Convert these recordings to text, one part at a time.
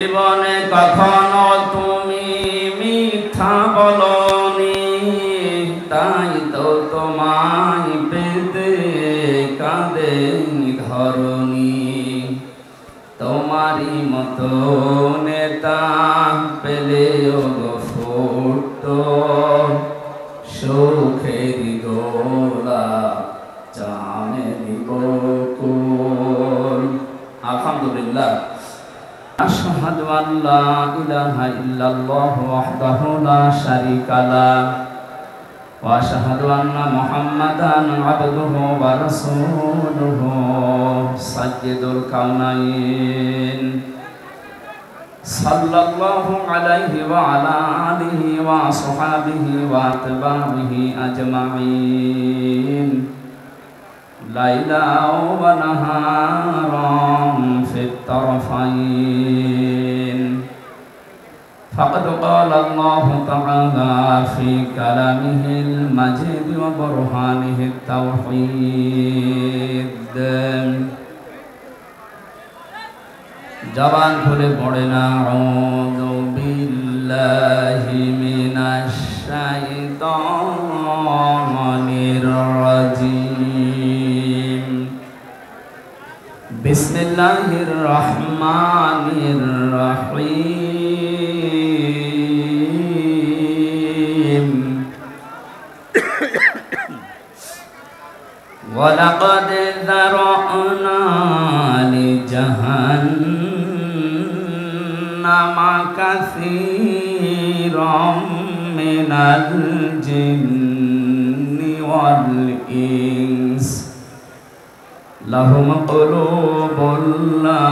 জীবনে কখনো তুমি মিথ্যা বলনি, তাই তো তোমায় পেতে কাঁদেনি ধরনি। তোমারই মতো নেতা পেলেও ফুটতো সুখের গোলা চামেলি বকুল। আলহামদুলিল্লাহ। أشهد أن لا إله إلا الله وحده لا شريك له وأشهد أن محمدا عبده ورسوله سيد الكونين صلى الله عليه وعلى آله وصحبه وأتباعه أجمعين ليلا ونهارا في الطرفين. فقد قال الله تعالى في كلامه المجيد وبرهانه التوحيد. জবান খুলে পড়ে না আউযু বিল্লাহি মিনাশ শাইতানির রাজিম। বিসমিল্লাহির রহমানির রহিম। ওয়ালাকাদ যারা'না লিজাহান্নামা কাসীরাম মিনাল জিন্নি ওয়াল ইনস লাহুম কুলুবুন লা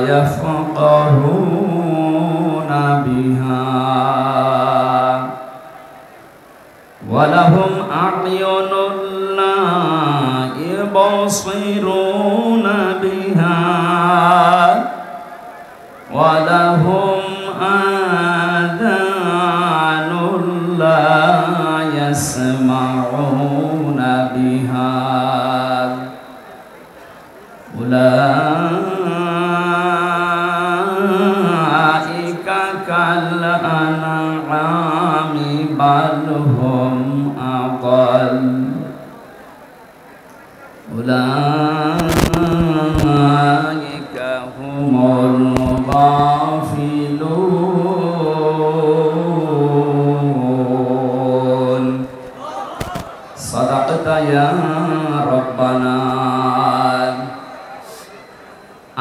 ইয়াফকাহুনা বিহা ওয়া লাহুম আ'য়ুনুন লা ইবসিরুনা বিহা ওয়া লাহুম আযানুন লা ইয়াসমাউনা বিহা উলাইকা কাল আনআমি বাল হুম আযাল উলাইকা হুমুল গাফিলুন। সাদাকতা ইয়া রাব্বানা।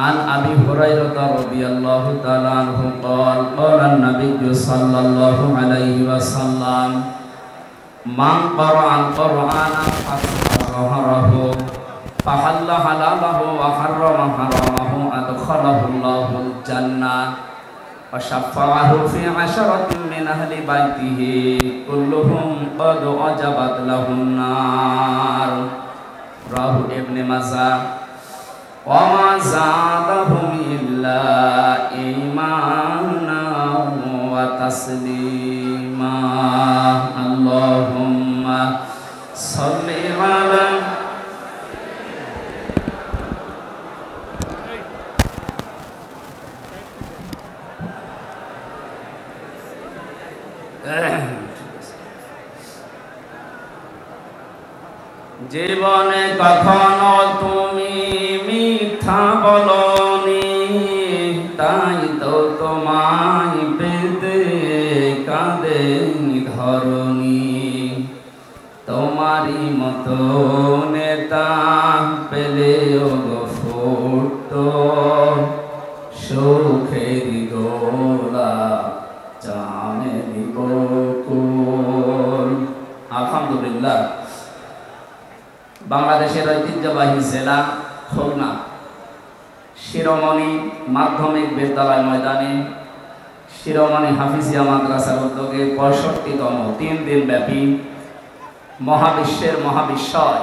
عن أبي هريرة رضي الله تعالى عنه قال قال النبي صلى الله عليه وسلم من قرأ القرآن حتى ظهره فحل حلاله وحرم حرامه أدخله الله الجنة وشفعه في 10 من أهل بيته كلهم قد وجبت له النار. رواه ابن ماجه. وما زادهم إلا إيمانا وتسليما. اللهم صل على জীবনে কখনো তুমি মিথ্যা বলনি, তাই তো তোমায় পেতে কাঁদেনি ধরনি। তোমারই মতো নেতা পেলেও ফুটতো সুখের গোলা চামেলি বকুল। আলহামদুলিল্লাহ। বাংলাদেশের ঐতিহ্যবাহী জেলা খুলনা শিরোমণি মাধ্যমিক বিদ্যালয় ময়দানে শিরোমণি হাফিজিয়া মাদ্রাসার উদ্যোগে 65তম 3 দিন ব্যাপী মহাবিশ্বের মহাবিশ্বয়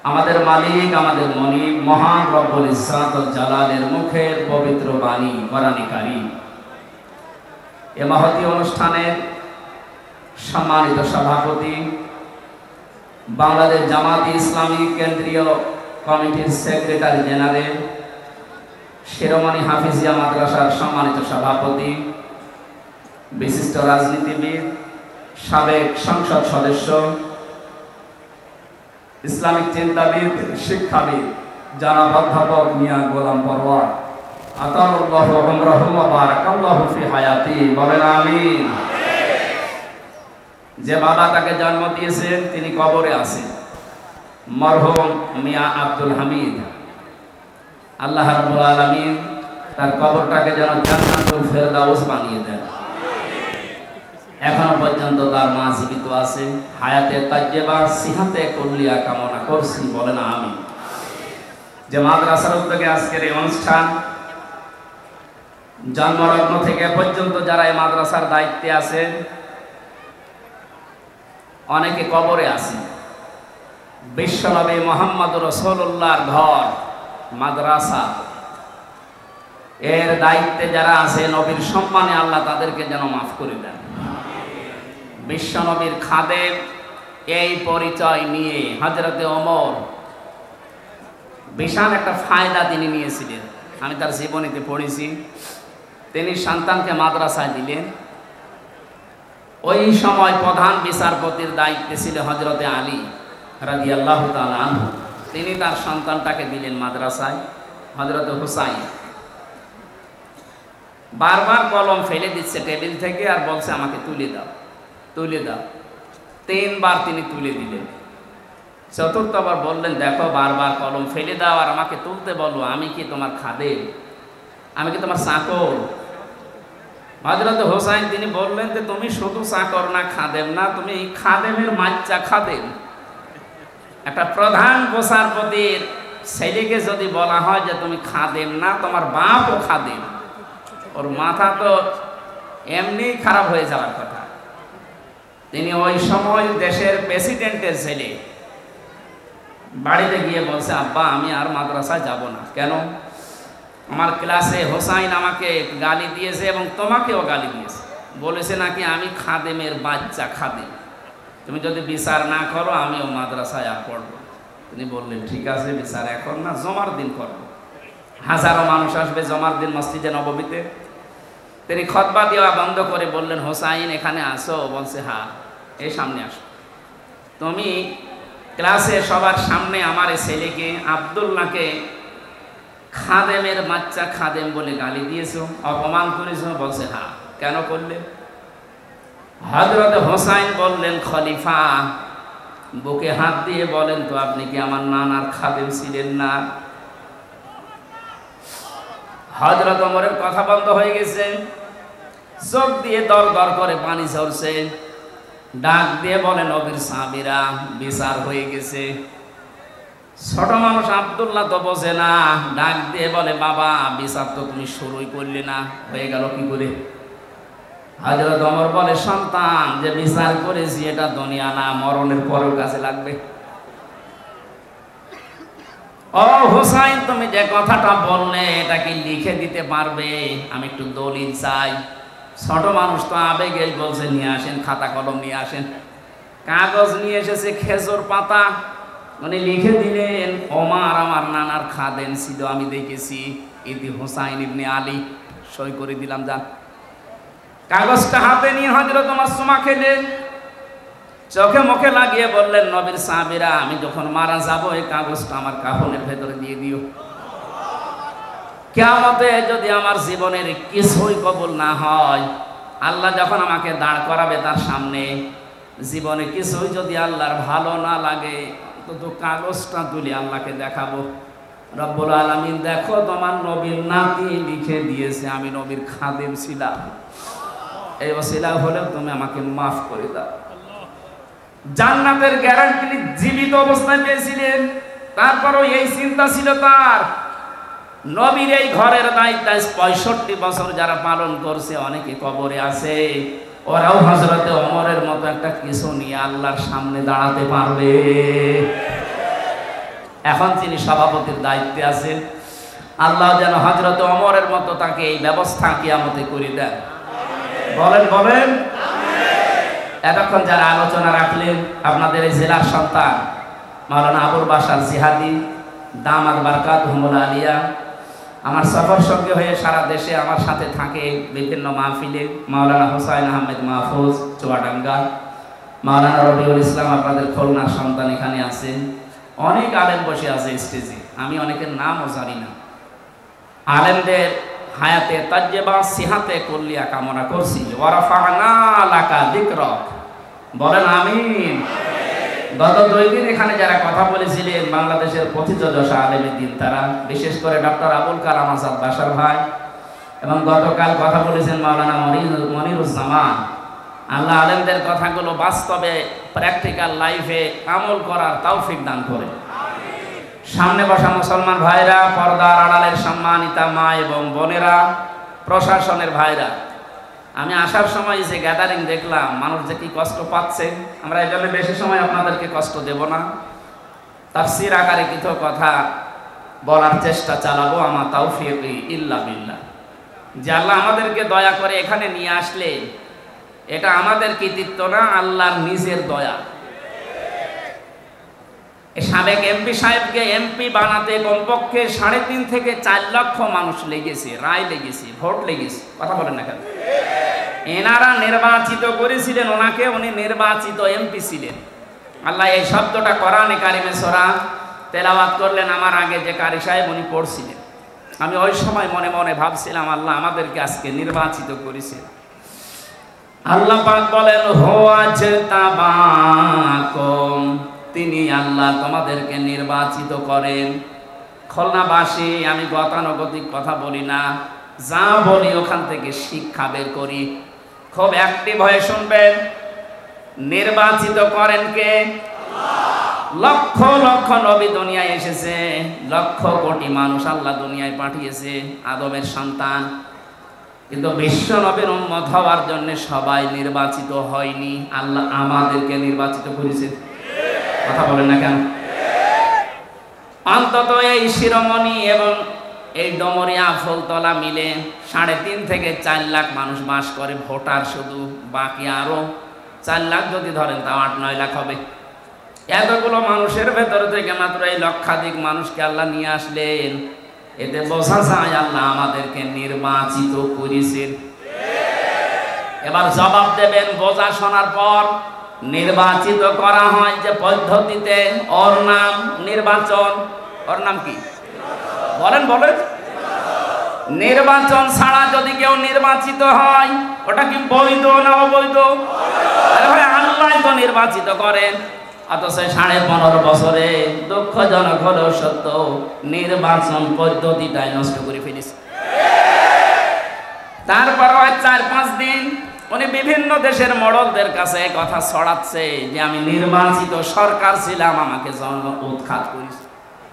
আমাদের মালিক আমাদের মনিব মহান রব্বুল ইজ্জাত ওয়াল জালালের মুখের পবিত্র বাণী কোরআনে কারীম। এ মহতী অনুষ্ঠানের সম্মানিত সভাপতি বাংলাদেশ জামাত ইসলামী কেন্দ্রীয় কমিটির সেক্রেটারি জেনারেল শিরোমণি হাফিজিয়া মাদ্রাসার সম্মানিত সভাপতি, বিশিষ্ট রাজনীতিবিদ, সাবেক সংসদ সদস্য, ইসলামিক চিন্তাবিদ, শিক্ষাবিদ জনাব অধ্যাপক মিয়া গোলাম পরওয়ার আতাউল্লাহু উমরাহু ওয়া বারাকাল্লাহু ফি হায়াতি, বলেন আমিন। যে বাবা তাকে জন্ম দিয়েছেন তিনি কবরে আছেন, মরহুম মিয়া আব্দুল হামিদ। আল্লাহ রাব্বুল আলামিন তার কবরটাকে যেন জান্নাতুল ফেরদাউস বানিয়ে দেন। এখনো পর্যন্ত তার মা জীবিত আছে, হায়াতে তাজ্জেবা সিহাতে কুল্লিয়া কামনা করছি, বলেন আমিন। যে মাদ্রাসার উদ্যোগে আজকের এই অনুষ্ঠান, জন্মলগ্ন থেকে পর্যন্ত যারা এই মাদ্রাসার দায়িত্বে আছেন, অনেকে কবরে আছে। বিশ্বনবী মুহাম্মদ রাসূলুল্লাহর ঘর মাদ্রাসা, এর দায়িত্বে যারা আছে, নবীর সম্মানে আল্লাহ তাদেরকে যেন মাফ করে দেন। বিশ্বনবীর খাদেম এই পরিচয় নিয়ে হযরতে ওমর বিশাল একটা ফায়দা তিনি নিয়েছিলেন। আমি তার জীবনীতে পড়েছি। তিনি সন্তানকে মাদ্রাসায় দিলেন। ওই সময় প্রধান বিচারপতির দায়িত্বে ছিল হযরতে আলী রাদিয়াল্লাহু তাআলা আনহু। তিনি তার সন্তানটাকে দিলেন মাদ্রাসায়, হযরতে হুসাইন। বারবার কলম ফেলে দিচ্ছে টেবিল থেকে আর বলছে আমাকে তুলে দাও, তুলে দাও। 3 বার তিনি তুলে দিলেন। চতুর্থবার বললেন, দেখো বারবার কলম ফেলে দাও আর আমাকে তুলতে বলো, আমি কি তোমার খাদেম? আমি কি তোমার চাকর? হযরতে হুসাইন তিনি বললেন যে তুমি শুধু চাকর না, খাদেম না, তুমি খাদেমের মাচ্চা খাদেম। একটা প্রধান বিচারপতির ছেলেকে যদি বলা হয় যে তুমি খাদেম না, তোমার বাপও খাদেম, ওর মাথা তো এমনি খারাপ হয়ে যাওয়ার কথা। তিনি ওই সময় দেশের প্রেসিডেন্টের ছেলে, বাড়িতে গিয়ে বলছে, আব্বা আমি আর মাদ্রাসায় যাব না। কেন? আমার ক্লাসে হোসাইন আমাকে গালি দিয়েছে এবং তোমাকেও গালি দিয়েছে, বলেছে নাকি আমি খাদেমের বাচ্চা খাদেম, তুমি যদি বিচার না করো আমিও মাদ্রাসায় আর পড়বো। তিনি বললেন ঠিক আছে, বিচার এখন না, জমার দিন করব। হাজারো মানুষ আসবে জমার দিন মসজিদে নববীতে। তিনি খুতবা দেওয়া বন্ধ করে বললেন, হোসাইন এখানে আসো? বলছে হ্যাঁ, এই সামনে আসো। তুমি ক্লাসে সবার সামনে আমার ছেলেকে আব্দুল্লাহকে খাদেমের বাচ্চা খাদেম বলে গালি দিয়েছো, অপমান করেছো? বলছে হ্যাঁ। কেন করলে? হযরত হোসাইন বললেন, খলিফা বুকে হাত দিয়ে বলেন তো, আপনি কি আমার নানার খাদেম ছিলেন না? হযরত ওমরের কথা বন্ধ হয়ে গেছে, চোখ দিয়ে দর দর করে পানি ঝরছে। ডাক দিয়ে বলেন, নবীর সাহাবীরা বিচার হয়ে গেছে। ছোট মানুষ আব্দুল্লাহ তো বোঝে না, ডাক দিয়ে বলে, বাবা বিচার তো তুমি শুরুই করলে না, হয়ে গেল কি করে? হযরত ওমর বলে, সন্তান যে বিচার করেছি এটা দুনিয়া না, মরণের পরেও কাজে লাগবে। ও হোসাইন, তুমি যে কথাটা বললে এটা কি লিখে দিতে পারবে? আমি একটু দলিল চাই। ছোট মানুষ তো আবেগে বলছে, নিয়ে আসেন, খাতা কলম নিয়ে আসেন। কাগজ নিয়ে এসেছে, খেজুর পাতা, উনি লিখে দিলেন, ওমর আমার নানার খাদেম ছিল, আমি দেখেছি, ইতি হোসাইন ইবনে আলী, সই করে দিলাম, যান। কাগজটা হাতে নিয়ে হযরত ওমর চুমা খেলেন, চোখে মুখে লাগিয়ে বললেন, নবীর সাহাবীরা আমি যখন মারা যাব এই কাগজটা আমার কাফনের ভেতরে দিয়ে দিও। কিয়ামতে যদি আমার জীবনের কিছুই কবুল না হয়, আল্লাহ যখন আমাকে দাঁড় করাবে তার সামনে, জীবনে কিছুই যদি আল্লাহর ভালো না লাগে, তো কাগজটা তুলে আল্লাহকে দেখাবো, রব্বুল আলামিন দেখো তোমার নবীর নাতি লিখে দিয়েছে আমি নবীর খাদেম ছিলাম, এই ওসিলা হলেও তুমি আমাকে মাফ করে দাও। জান্নাতের গ্যারান্টি জীবিত অবস্থায় পেয়েছিলেন, তারপরও এই চিন্তা ছিল তার। নবীর এই ঘরের দায়িত্ব 65 বছর যারা পালন করছে, অনেকে কবরে আছে, ওরাও হযরতে ওমরের মতো একটা কিছু নিয়ে আল্লাহর সামনে দাঁড়াতে পারবে। এখন তিনি সভাপতির দায়িত্বে আছেন, আল্লাহ যেন হযরতে ওমরের মতো তাকে এই ব্যবস্থা কিয়ামতে করে দেন। বলেন বলেন। এতক্ষণ যারা আলোচনা রাখলেন, আপনাদের এই জেলার সন্তান মাওলানা আবুল বাশার জিহাদি দামাত বারকাতুহুল আলিয়া, আমার সফর সঙ্গে হয়ে সারা দেশে আমার সাথে থাকে বিভিন্ন মাহফিলে মাওলানা হোসাইন আহমেদ মাহফুজ চুয়াডাঙ্গা, মাওলানা রবিউল ইসলাম আপনাদের খুলনার সন্তান এখানে আছেন, অনেক আলেম বসে আছে স্টেজে, আমি অনেকের নামও জানি না। আলেমদের হায়াতে তাজ্জেবা সিহাতে কুল্লিয়া কামনা করছি। ওয়ারাফা'না লাকা যিকরাক, বলেন আমিন। গত 2 দিন এখানে যারা কথা বলেছিলেন বাংলাদেশের প্রথিতযশা আলেমে দিন, তারা বিশেষ করে ডক্টর আবুল কালাম আজাদ বাশার ভাই, এবং গতকাল কথা বলেছেন মাওলানা মনিরুজ্জামান। আল্লাহ আলেমদের কথাগুলো বাস্তবে প্র্যাকটিক্যাল লাইফে আমল করার তৌফিক দান করে। সামনে বসা মুসলমান ভাইরা, পর্দার আড়ালের সম্মানিতা মা এবং বোনেরা, প্রশাসনের ভাইরা, আমি আসার সময় যে গ্যাদারিং দেখলাম, মানুষ যে কি কষ্ট পাচ্ছে, আমরা এই জন্য বেশি সময় আপনাদেরকে কষ্ট দেব না। তাফসীর আকারে কিছু কথা বলার চেষ্টা চালাবো, আমার তাওফীক ইল্লা বিল্লাহ। যে আল্লাহ আমাদেরকে দয়া করে এখানে নিয়ে আসলে এটা আমাদের কৃতিত্ব না, আল্লাহর নিজের দয়া। সাবেক এমপি সাহেবকে এমপি বানাতে কমপক্ষে 3.5 থেকে 4 লক্ষ মানুষ লেগেছে, রায় লেগেছে, ভোট লেগেছে, কথা বলেন না কেন? এনারা নির্বাচিত করেছিলেন ওনাকে, উনি নির্বাচিত এমপি ছিলেন। আল্লাহ এই শব্দটা কোরআনে কারিমে সূরা তেলাওয়াত করলেন, আমার আগে যে কারি সাহেব উনি পড়ছিলেন। আমি ওই সময় মনে মনে ভাবছিলাম আল্লাহ আমাদেরকে আজকে নির্বাচিত করেছে। আল্লাহ পাক বলেন হুয়াজতাবাকুম, তিনি আল্লাহ তোমাদেরকে নির্বাচিত করেন। খুলনাবাসী, আমি গতানুগতিক কথা বলি না, যা বলি ওখান থেকে শিক্ষা বের করি। খুব অ্যাক্টিভ হয়ে শুনবেন। নির্বাচিত করেন কে? লক্ষ লক্ষ নবী দুনিয়ায় এসেছে, লক্ষ কোটি মানুষ আল্লাহ দুনিয়ায় পাঠিয়েছে, আদমের সন্তান। কিন্তু বিশ্ব নবীর উম্মত হওয়ার জন্য সবাই নির্বাচিত হয়নি, আল্লাহ আমাদেরকে নির্বাচিত করেছে। কথা বলেন না কেন? অন্তত এই শিরোমণি এবং এই ডমরিয়া ফুলতলা মিলে 3.5 থেকে 4 লাখ মানুষ বাস করে, ভোটার শুধু। বাকি আরো 4 লাখ যদি ধরেন তাও 8-9 লাখ হবে। এতগুলো মানুষের ভেতর থেকে মাত্র এই লক্ষাধিক মানুষকে আল্লাহ নিয়ে আসলেন, এতে বোঝা যায় আল্লাহ আমাদেরকে নির্বাচিত করেছেন। এবার জবাব দেবেন বোঝা শোনার পর। নির্বাচিত করা হয় যে পদ্ধতিতে, ওর নাম নির্বাচন। ওর নাম কি? বলেন বলেন। নির্বাচন ছাড়া যদি কেউ নির্বাচিত হয় ওটা কি বৈধ না অবৈধ? আরে ভাই, আল্লাহ তো নির্বাচিত করেন। অথচ 15.5 বছরে দুঃখজনক হলেও সত্য, নির্বাচন পদ্ধতিটাই নষ্ট করে ফেলেছে। তারপর 4-5 দিন উনি বিভিন্ন দেশের মডলদের কাছে কথা ছড়াচ্ছে যে আমি নির্বাচিত সরকার ছিলাম, আমাকে জন্ম উৎখাত করেছে।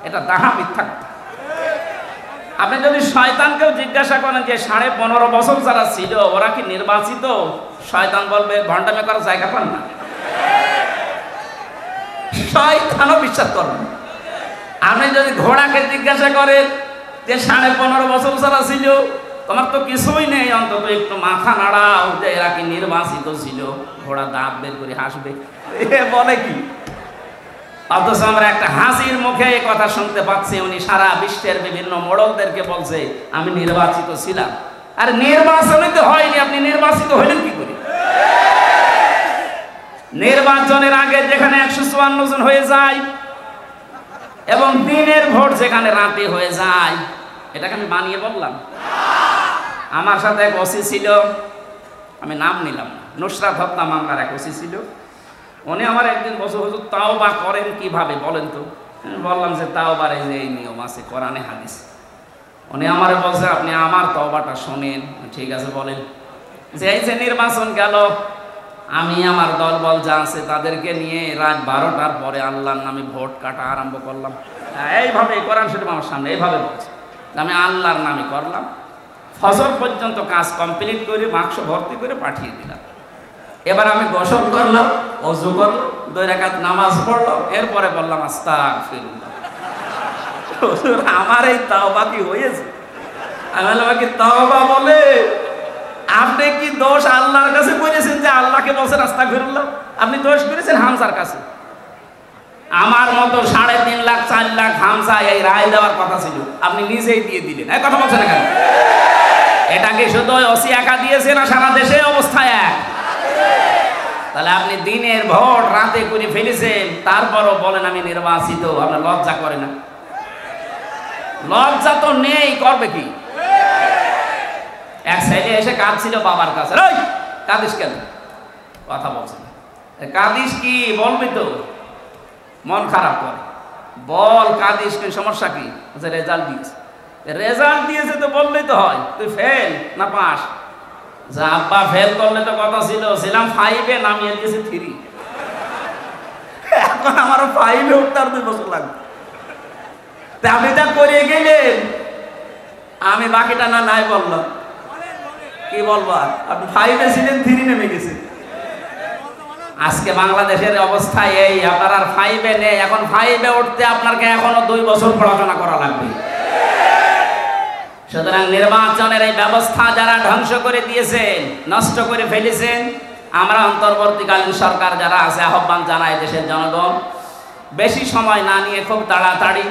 এটা দাহা মিথ্যা। আপনি যদি শয়তানকেও জিজ্ঞাসা করেন যে 15.5 বছর যারা ছিল ওরা কি নির্বাচিত, শয়তান বলবে ঘন্টামে করার জায়গা পান না। শয়তানও বিশ্বাস করবেন। আপনি যদি ঘোড়াকে জিজ্ঞাসা করেন যে 15.5 বছর যারা ছিল তোমার তো কিছুই নেই, অন্তত একটু মাথা নাড়াও যে এরা কি নির্বাচিত ছিল, ঘোড়া দাঁত বের করে হাসবে। বলে কি? অথচ আমরা একটা হাসির মুখে এই কথা শুনতে পাচ্ছি, উনি সারা বিশ্বের বিভিন্ন মডলদেরকে বলছে আমি নির্বাচিত ছিলাম। আর নির্বাচনই তো হয়নি, আপনি নির্বাচিত হলেন কি করে? নির্বাচনের আগে যেখানে 154 জন হয়ে যায় এবং দিনের ভোট যেখানে রাতে হয়ে যায়, এটাকে আমি বানিয়ে বললাম? আমার সাথে এক ওসি ছিল, আমি নাম নিলাম না, নুসরাত হত্যা মামলার এক ওসি ছিল। উনি আমার একদিন বসে হুজুর তাওবা করেন কিভাবে বলেন তো? বললাম যে তাওবার এই যে এই নিয়ম আছে কোরআনে হাদিস। উনি আমারে বলছে আপনি আমার তওবাটা শোনেন। ঠিক আছে বলেন। যে এই যে নির্বাচন গেল, আমি আমার দলবল যা আছে তাদেরকে নিয়ে রাত 12টার পরে আল্লাহর নামে ভোট কাটা আরম্ভ করলাম। এইভাবে কোরআন শরীফ আমার সামনে এইভাবে বলছে, আমি আল্লাহর নামে করলাম। ফজর পর্যন্ত কাজ কমপ্লিট করে বাক্স ভর্তি করে পাঠিয়ে দিলাম। এবার আমি গোসল করলাম, ওযু করলাম, 2 রাকাত নামাজ পড়লাম, এরপরে বললাম আস্তাগফিরুল্লাহ। আমার এই তাওবা কি হয়েছে? আমি বললাম কি তাওবা বলে? আপনি কি দোষ আল্লাহর কাছে করেছেন যে আল্লাহকে বলছেন আস্তাগফিরুল্লাহ? আপনি দোষ করেছেন হামজার কাছে। আমার মতো 3.5 লাখ 4 লাখ হামসা এই রায় দেওয়ার কথা ছিল, আপনি নিজেই দিয়ে দিলেন। এই কথা বলছেন কেন? এটা কি শুধু ওসি একা দিয়েছে না সারা দেশে অবস্থা এক? তাহলে আপনি দিনের ভোট রাতে করে ফেলেছেন, তারপরও বলেন আমি নির্বাচিত। আপনার লজ্জা করে না? লজ্জা তো নেই, করবে কি? এক ছেলে এসে কাঁদছিল বাবার কাছে। ওই কাঁদিস কেন? কথা বলছেন কাঁদিস কি বলবি তো, মন খারাপ করে। বল কাঁদিস কি, সমস্যা কি? রেজাল্ট দিয়েছে। রেজাল্ট দিয়েছে তো বললেই তো হয়, তুই ফেল না পাস? যা আব্বা ফেল করলে তো কথা ছিল, ছিলাম 5-এ নামিয়ে দিয়েছে 3। এখন আমারও 5-এ উঠতে আর 2 বছর লাগবে। আপনি যা করে গেলেন, আমি বাকিটা না নাই বললাম, কি বলবো আর? আপনি 5-এ ছিলেন, 3 নেমে গেছে। আজকে বাংলাদেশের অবস্থা এই, আপনার আর 5-এ নেই। এখন 5-এ উঠতে আপনাকে এখনো 2 বছর পড়াশোনা করা লাগবে। সুতরাং নির্বাচনের এই ব্যবস্থা যারা ধ্বংস করে দিয়েছেন, নষ্ট করে ফেলেছেন, আমরা অন্তর্বর্তীকালীন সরকার যারা আছে আহ্বান জানাই দেশের জনগণ, বেশি সময় না নিয়ে খুব তাড়াতাড়ি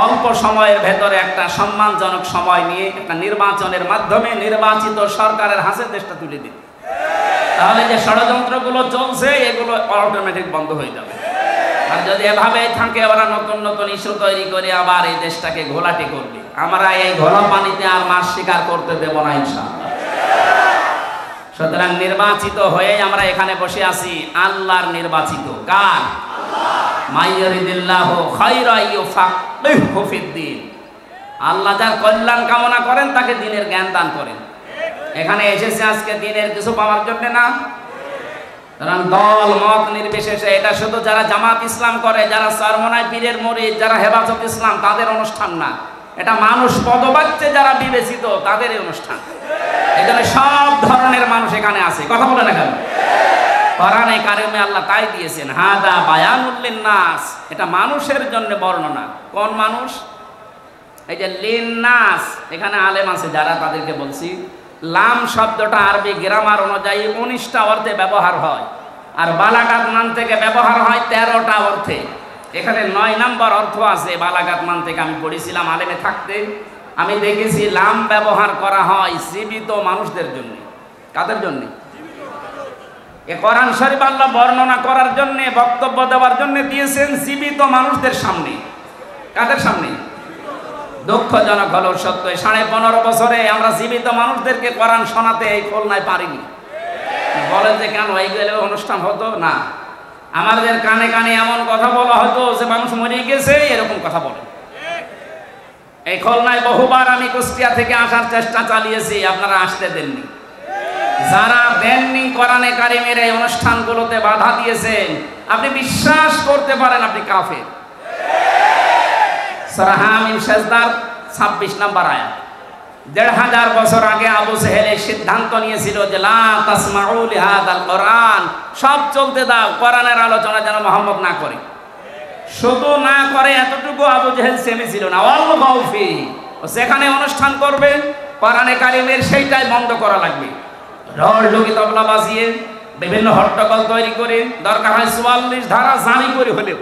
অল্প সময়ের ভেতরে একটা সম্মানজনক সময় নিয়ে একটা নির্বাচনের মাধ্যমে নির্বাচিত সরকারের হাতে দেশটা তুলে দিন। তাহলে যে ষড়যন্ত্রগুলো চলছে এগুলো অটোমেটিক বন্ধ হয়ে যাবে। আর যদি এভাবে থাকে, ওরা নতুন নতুন ইস্যু তৈরি করে আবার এই দেশটাকে ঘোলাটে করবে। আমরা এই ঘোলা পানিতে আর মাছ শিকার করতে দেব না ইনশাআল্লাহ। সুতরাং নির্বাচিত হয়ে আমরা এখানে বসে আছি, আল্লাহর নির্বাচিত। কার? মাইয়ারিদিল্লাহু খায়রা ইউফাক্কিহু ফিদ্দীন। আল্লাহ যার কল্যাণ কামনা করেন তাকে দ্বীনের জ্ঞান দান করেন। এখানে এসেছে আজকে দ্বীনের কিছু পাওয়ার জন্য না। কারণ দল মত নির্বিশেষে, এটা শুধু যারা জামাত ইসলাম করে, যারা চরমনাই পীরের মুরিদ, যারা হেফাজত ইসলাম, তাদের অনুষ্ঠান না। এটা মানুষ পদবাচ্যে যারা বিবেচিত তাদের এই অনুষ্ঠান। এখানে সব ধরনের মানুষ এখানে আছে। কথা বলে না কেন? কোরআনে কারিমে আল্লাহ তাই দিয়েছেন, হাদা বায়ানুল লিন্নাস। এটা মানুষের জন্য বর্ণনা। কোন মানুষ? এই যে লিন্নাস, এখানে আলেম আছে যারা, তাদেরকে বলছি, লাম শব্দটা আরবি গ্রামার অনুযায়ী 19টা অর্থে ব্যবহার হয়, আর বালাগাত মান থেকে ব্যবহার হয় 13টা অর্থে। এখানে 9 নম্বর অর্থ আছে বালাগাত মান থেকে। আমি পড়েছিলাম আলেমে থাকতে, আমি দেখেছি লাম ব্যবহার করা হয় জীবিত মানুষদের জন্য। কাদের জন্য? এ কোরআন শরীফ আল্লাহ বর্ণনা করার জন্য, বক্তব্য দেওয়ার জন্য দিয়েছেন জীবিত মানুষদের সামনে। কাদের সামনে? দুঃখজনক হলো সত্য, 15.5 বছরে আমরা জীবিত মানুষদেরকে কোরআন শোনাতে এই খুলনায় পারিনি। বলেন যে কেন এইগুলো অনুষ্ঠান হতো না? আমাদের কানে কানে এমন কথা বলা হতো যে মানুষ মরে গেছে, এরকম কথা বলে। এই খুলনায় বহুবার আমি কুষ্টিয়া থেকে আসার চেষ্টা চালিয়েছি, আপনারা আসতে দেননি। যারা দেননি, কোরআনে কারিমের এই অনুষ্ঠানগুলোতে বাধা দিয়েছেন, আপনি বিশ্বাস করতে পারেন আপনি কাফের। সূরা হামিম সেজদার 26 নম্বর আয়াত। 1500 বছর আগে আবু জেহেল সিদ্ধান্ত নিয়েছিল যে লা তাসমাউ লিহাদাল কোরআন, সব চলতে দাও, কোরআনের আলোচনা যেন মুহাম্মদ না করে। শুধু না করে এতটুকু আবু জেহেল সেমেছিল না, ওয়াল গাউফি, সেখানে অনুষ্ঠান করবে কোরআনে কারিমের সেইটাই বন্ধ করা লাগবে। ঢোল ঢুকি তবলা বাজিয়ে বিভিন্ন হট্টগোল তৈরি করে, দরকার হয় 44 ধারা জারি করে হলেও।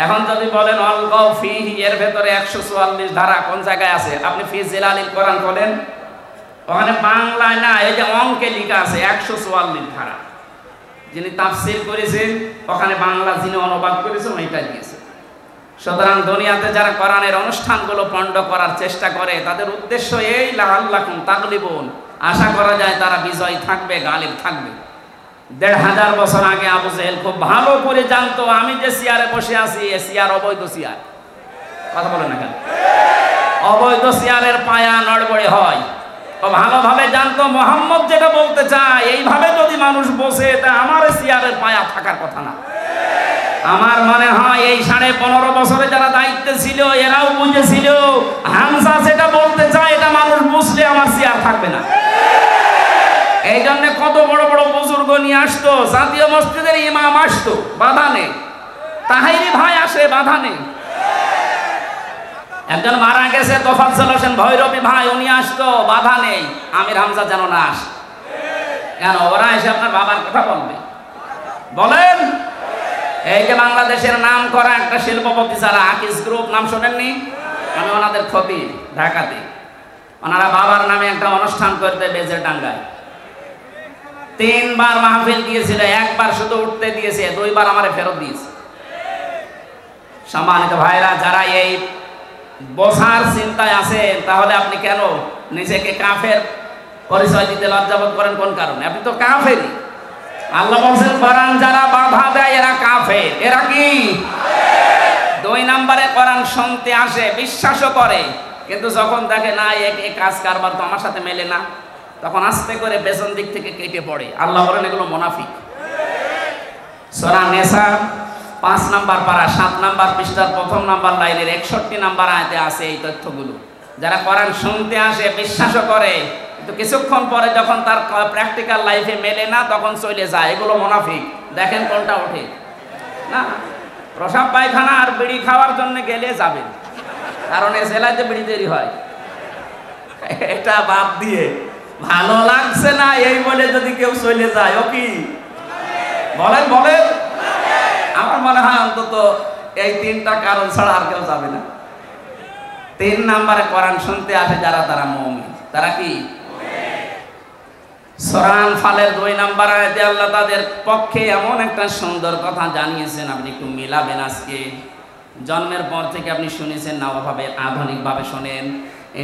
এখন যদি বলেন অল গাউফি, এর ভেতরে 144 ধারা কোন জায়গায় আছে? আপনি ফি জিলালিল কোরআন বলেন, ওখানে বাংলায় না, এই যে অঙ্কে লেখা আছে 144 ধারা। যিনি তাফসীর করেছেন ওখানে বাংলা যিনি অনুবাদ করেছেন ওইটা দিয়েছে। সুতরাং দুনিয়াতে যারা কোরআনের অনুষ্ঠানগুলো পণ্ড করার চেষ্টা করে, তাদের উদ্দেশ্য এই লাআল্লাকুম তাগলিবুন, আশা করা যায় তারা বিজয় থাকবে, গালিব থাকবে। 1500 বছর আগে আবু জেহেল খুব ভালো করে জানতো আমি যে চেয়ারে বসে আছি এ চেয়ার অবৈধ চেয়ার। কথা বলে না কেন? অবৈধ চেয়ারের পায়া নড়বড়ে হয়। ও ভালোভাবে জানতো মুহাম্মদ যেটা বলতে চায় এইভাবে যদি মানুষ বসে, তা আমার চেয়ারের পায়া থাকার কথা না। আমার মনে হয় এই 15.5 বছরে যারা দায়িত্বে ছিল এরাও বুঝেছিল হামজা যেটা বলতে চায় এটা মানুষ বুঝলে আমার চেয়ার থাকবে না। এই জন্য কত বড় বড় বুজুর্গ নিয়ে আসতো, জাতীয় মসজিদের ইমাম আসতো, বাধা নেই। তাহিরি ভাই আসে, বাধা নেই। একজন মারা গেছে তোফাজ্জল হোসেন ভৈরবী ভাই, উনি আসতো, বাধা নেই। আমির হামজা যেন না আসে। কেন? ওরা এসে আপনার বাবার কথা বলবে, বলেন এই যে বাংলাদেশের নাম করা একটা শিল্পপতি যারা আকিস গ্রুপ, নাম শোনেননি? আমি ওনাদের খতিব ঢাকাতে। ওনারা বাবার নামে একটা অনুষ্ঠান করতে বেজে ডাঙ্গায় 3 বার মাহফিল দিয়েছিল, 1 বার শুধু উঠতে দিয়েছে, 2 বার আমারে ফেরত দিয়েছে। সম্মানিত ভাইরা, যারা এই বসার চিন্তায় আছে, তাহলে আপনি কেন নিজেকে কাফের পরিচয় দিতে লজ্জাবোধ করেন? কোন কারণে? আপনি তো কাফেরই। আল্লাহ বলছেন কোরআন যারা বাধা দেয় এরা কাফের। এরা কি? 2 নম্বরে কোরআন শুনতে আসে, বিশ্বাসও করে, কিন্তু যখন দেখে না এই কাজ কারবার তো আমার সাথে মেলে না, তখন আস্তে করে পেছন দিক থেকে কেটে পড়ে। আল্লাহ বলেন এগুলো মুনাফিক। সূরা নিসা 5 নম্বর পারা 7 নম্বর পৃষ্ঠার 1ম নম্বর লাইনের 61 নম্বর আয়াতে আছে এই তথ্যগুলো। যারা কোরআন শুনতে আসে, বিশ্বাসও করে, কিন্তু কিছুক্ষণ পরে যখন তার প্র্যাকটিক্যাল লাইফে মেলে না, তখন চলে যায়, এগুলো মুনাফিক। দেখেন কোনটা ওঠে না। প্রসাব পায়খানা আর বিড়ি খাওয়ার জন্য গেলে যাবেন, কারণ এ জেলাতে বিড়ি দেরি হয়। এটা বাদ দিয়ে ভালো লাগছে না এই বলে যদি কেউ চলে যায়, ও কি বলেন? বলেন। আমার মনে হয় অন্তত এই 3টা কারণ ছাড়া আর কেউ যাবে না। 3 নম্বরে কোরআন শুনতে আসে যারা, তারা মুমিন। তারা কি? সূরা আনফালের 2 নম্বর আয়াতে আল্লাহ তাদের পক্ষে এমন একটা সুন্দর কথা জানিয়েছেন, আপনি একটু মিলাবেন। আজকে জন্মের পর থেকে আপনি শুনেছেন না, ওভাবে আধুনিকভাবে শোনেন।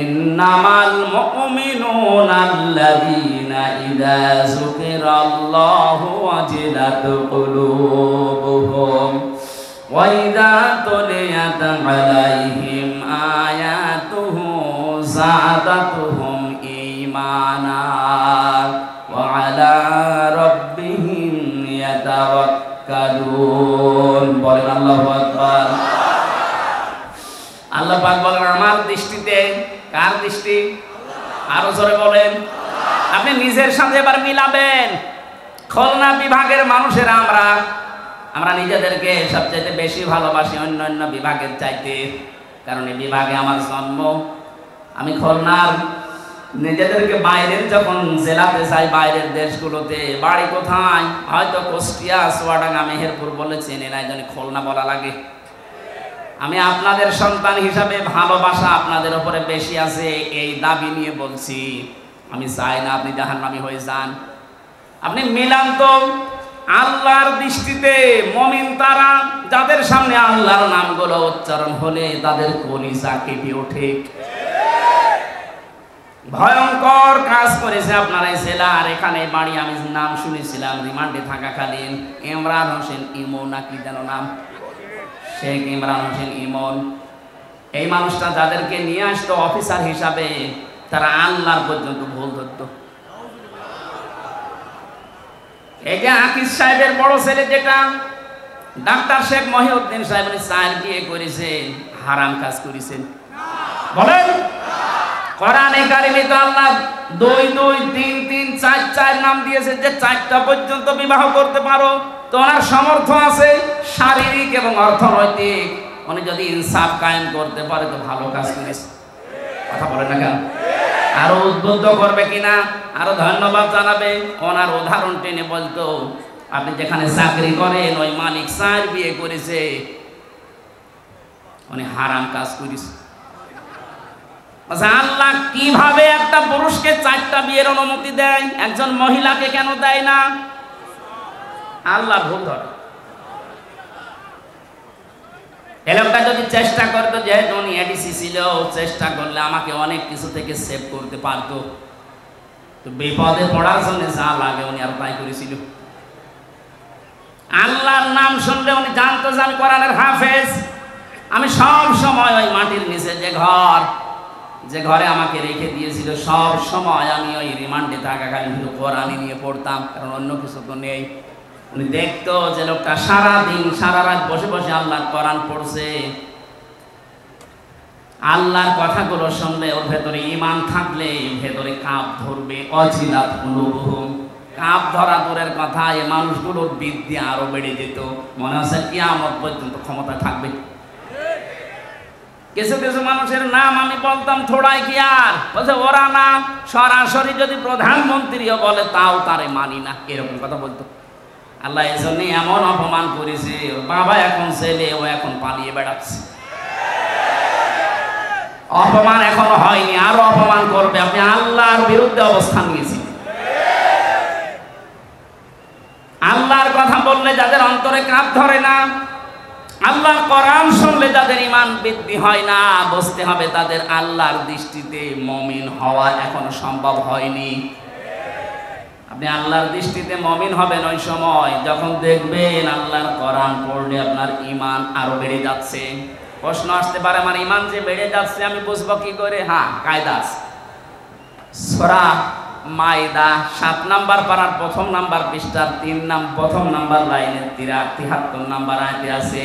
ইন্নামাল মুমিনুনা আল্লাযীনা ইযা যুকিরাল্লাহু ওয়াজিলাত কুলুবুহুম ওয়া ইযা তুলিয়াত আলাইহিম আয়াতুহু যাদাতুহুম ঈমানা ওয়া আলা রাব্বিহিম ইয়াতাওয়াক্কালুন। বলেন আল্লাহু আকবার। আল্লাহ পাক বলেন আমার দৃষ্টিতে, কার দৃষ্টি? আরো জোরে বলেন। আপনি নিজের সাথে এবার মিলাবেন। খুলনা বিভাগের মানুষেরা আমরা নিজেদেরকে সবচেয়ে বেশি ভালোবাসি অন্যান্য বিভাগের চাইতে, কারণ এই বিভাগে আমার জন্ম। আমি খুলনার, নিজেদেরকে বাইরের যখন জেলাতে যাই, বাইরের দেশগুলোতে, বাড়ি কোথায়? হয়তো কুষ্টিয়া, চুয়াডাঙ্গা, মেহেরপুর বলে চেনে না, এই জন্য খুলনা বলা লাগে। আমি আপনাদের সন্তান হিসাবে ভালোবাসা আপনাদের উপরে বেশি আছে, এই দাবি নিয়ে বলছি। আমি চাই না আপনি জাহান্নামী হয়ে যান। আপনি মিলান তো। আল্লাহর দৃষ্টিতে মুমিন তারা যাদের সামনে আল্লাহর নামগুলো উচ্চারণ হলে তাদের কলিজা কেঁপে ওঠে। ভয়ঙ্কর কাজ করেছে আপনার এই জেলা আর এখানে বাড়ি। আমি নাম শুনেছিলাম রিমান্ডে থাকাকালীন, ইমরান হোসেন ইমন নাকি যেন নাম, শেখ ইমরান হোসেন ইমন। এই মানুষটা যাদেরকে নিয়ে আসতো অফিসার হিসাবে, তারা আল্লাহর পর্যন্ত ভুল ধরত। এই যে আকিস সাহেবের বড় ছেলে যেটা ডাক্তার শেখ মহিউদ্দিন সাহেব, 4 বিয়ে করেছেন, হারাম কাজ করেছেন। বলেন। কোরআনে কারিমে তো আল্লাহ 2 2 3 3 4 4 নাম দিয়েছে, যে 4টা পর্যন্ত বিবাহ করতে পারো। তো ওনার সামর্থ্য আছে শারীরিক এবং অর্থনৈতিক। উনি যদি ইনসাফ কায়েম করতে পারে তো ভালো কাজ করেছে। কথা বলেন না কেন? আরো উদ্বুদ্ধ করবে কিনা, আরো ধন্যবাদ জানাবে। ওনার উদাহরণ টেনে বলতো, আপনি যেখানে চাকরি করেন ওই মালিক 4 বিয়ে করেছে, উনি হারাম কাজ করেছে। আল্লাহ কিভাবে একটা পুরুষকে 4টা বিয়ের অনুমতি দেয়, একজন মহিলাকে কেন দেয় না? আল্লাহ ভুল ধরে। এই লোকটা যদি চেষ্টা করতো, যেহেতু উনি এডিসি ছিল, চেষ্টা করলে আমাকে অনেক কিছু থেকে সেভ করতে পারতো। তো বিপদে পড়ার জন্য যা লাগে উনি আর তাই করেছিল। আল্লাহর নাম শুনলে উনি জানতো যে আমি কোরআনের হাফেজ। আমি সব সময় ওই মাটির নিচে যে ঘরে আমাকে রেখে দিয়েছিল, সব সময় আমি ওই রিমান্ডে থাকাকালীন কোরআনই নিয়ে পড়তাম, কারণ অন্য কিছু তো নেই। উনি দেখতো যে লোকটা সারাদিন সারা রাত বসে বসে আল্লাহর কোরআন পড়ছে। আল্লাহর কথাগুলো শুনলে ওর ভেতরে ঈমান থাকলে ভেতরে কাঁপ ধরবে। অজিলাত কুলুবুহুম, কাঁপ ধরা দূরের কথা, এই মানুষগুলোর বৃদ্ধি আরো বেড়ে যেত। মনে হচ্ছে কিয়ামত পর্যন্ত ক্ষমতা থাকবে। কিছু কিছু মানুষের নাম আমি বলতাম থোড়াই কি আর বলছে ওরা না, সরাসরি যদি প্রধানমন্ত্রীও বলে তাও তারে মানি না, এরকম কথা বলতো। আল্লাহ এই জন্য এমন অপমান করেছে, বাবা এখন ছেলে, ও এখন পালিয়ে বেড়াচ্ছে। অপমান এখনো হয়নি, আরো অপমান করবে। আপনি আল্লাহর বিরুদ্ধে অবস্থান নিয়েছেন। আল্লাহর কথা বললে যাদের অন্তরে কাঁপ ধরে না, আল্লাহর কোরআন শুনলে যাদের ঈমান বৃদ্ধি হয় না, বুঝতে হবে তাদের আল্লাহর দৃষ্টিতে মুমিন হওয়া এখনো সম্ভব হয়নি। আপনি আল্লাহর দৃষ্টিতে মুমিন হবেন ওই সময় যখন দেখবেন আল্লাহর কোরআন পড়লে আপনার ঈমান আরো বেড়ে যাচ্ছে। প্রশ্ন আসতে পারে, আমার ঈমান যে বেড়ে যাচ্ছে আমি বুঝবো কি করে? হ্যাঁ, কায়দা আছে। সূরা মাইদা 7 নাম্বার পারার প্রথম নাম্বার পৃষ্ঠার প্রথম নাম্বার লাইনের 73 নাম্বার আয়াতে আছে,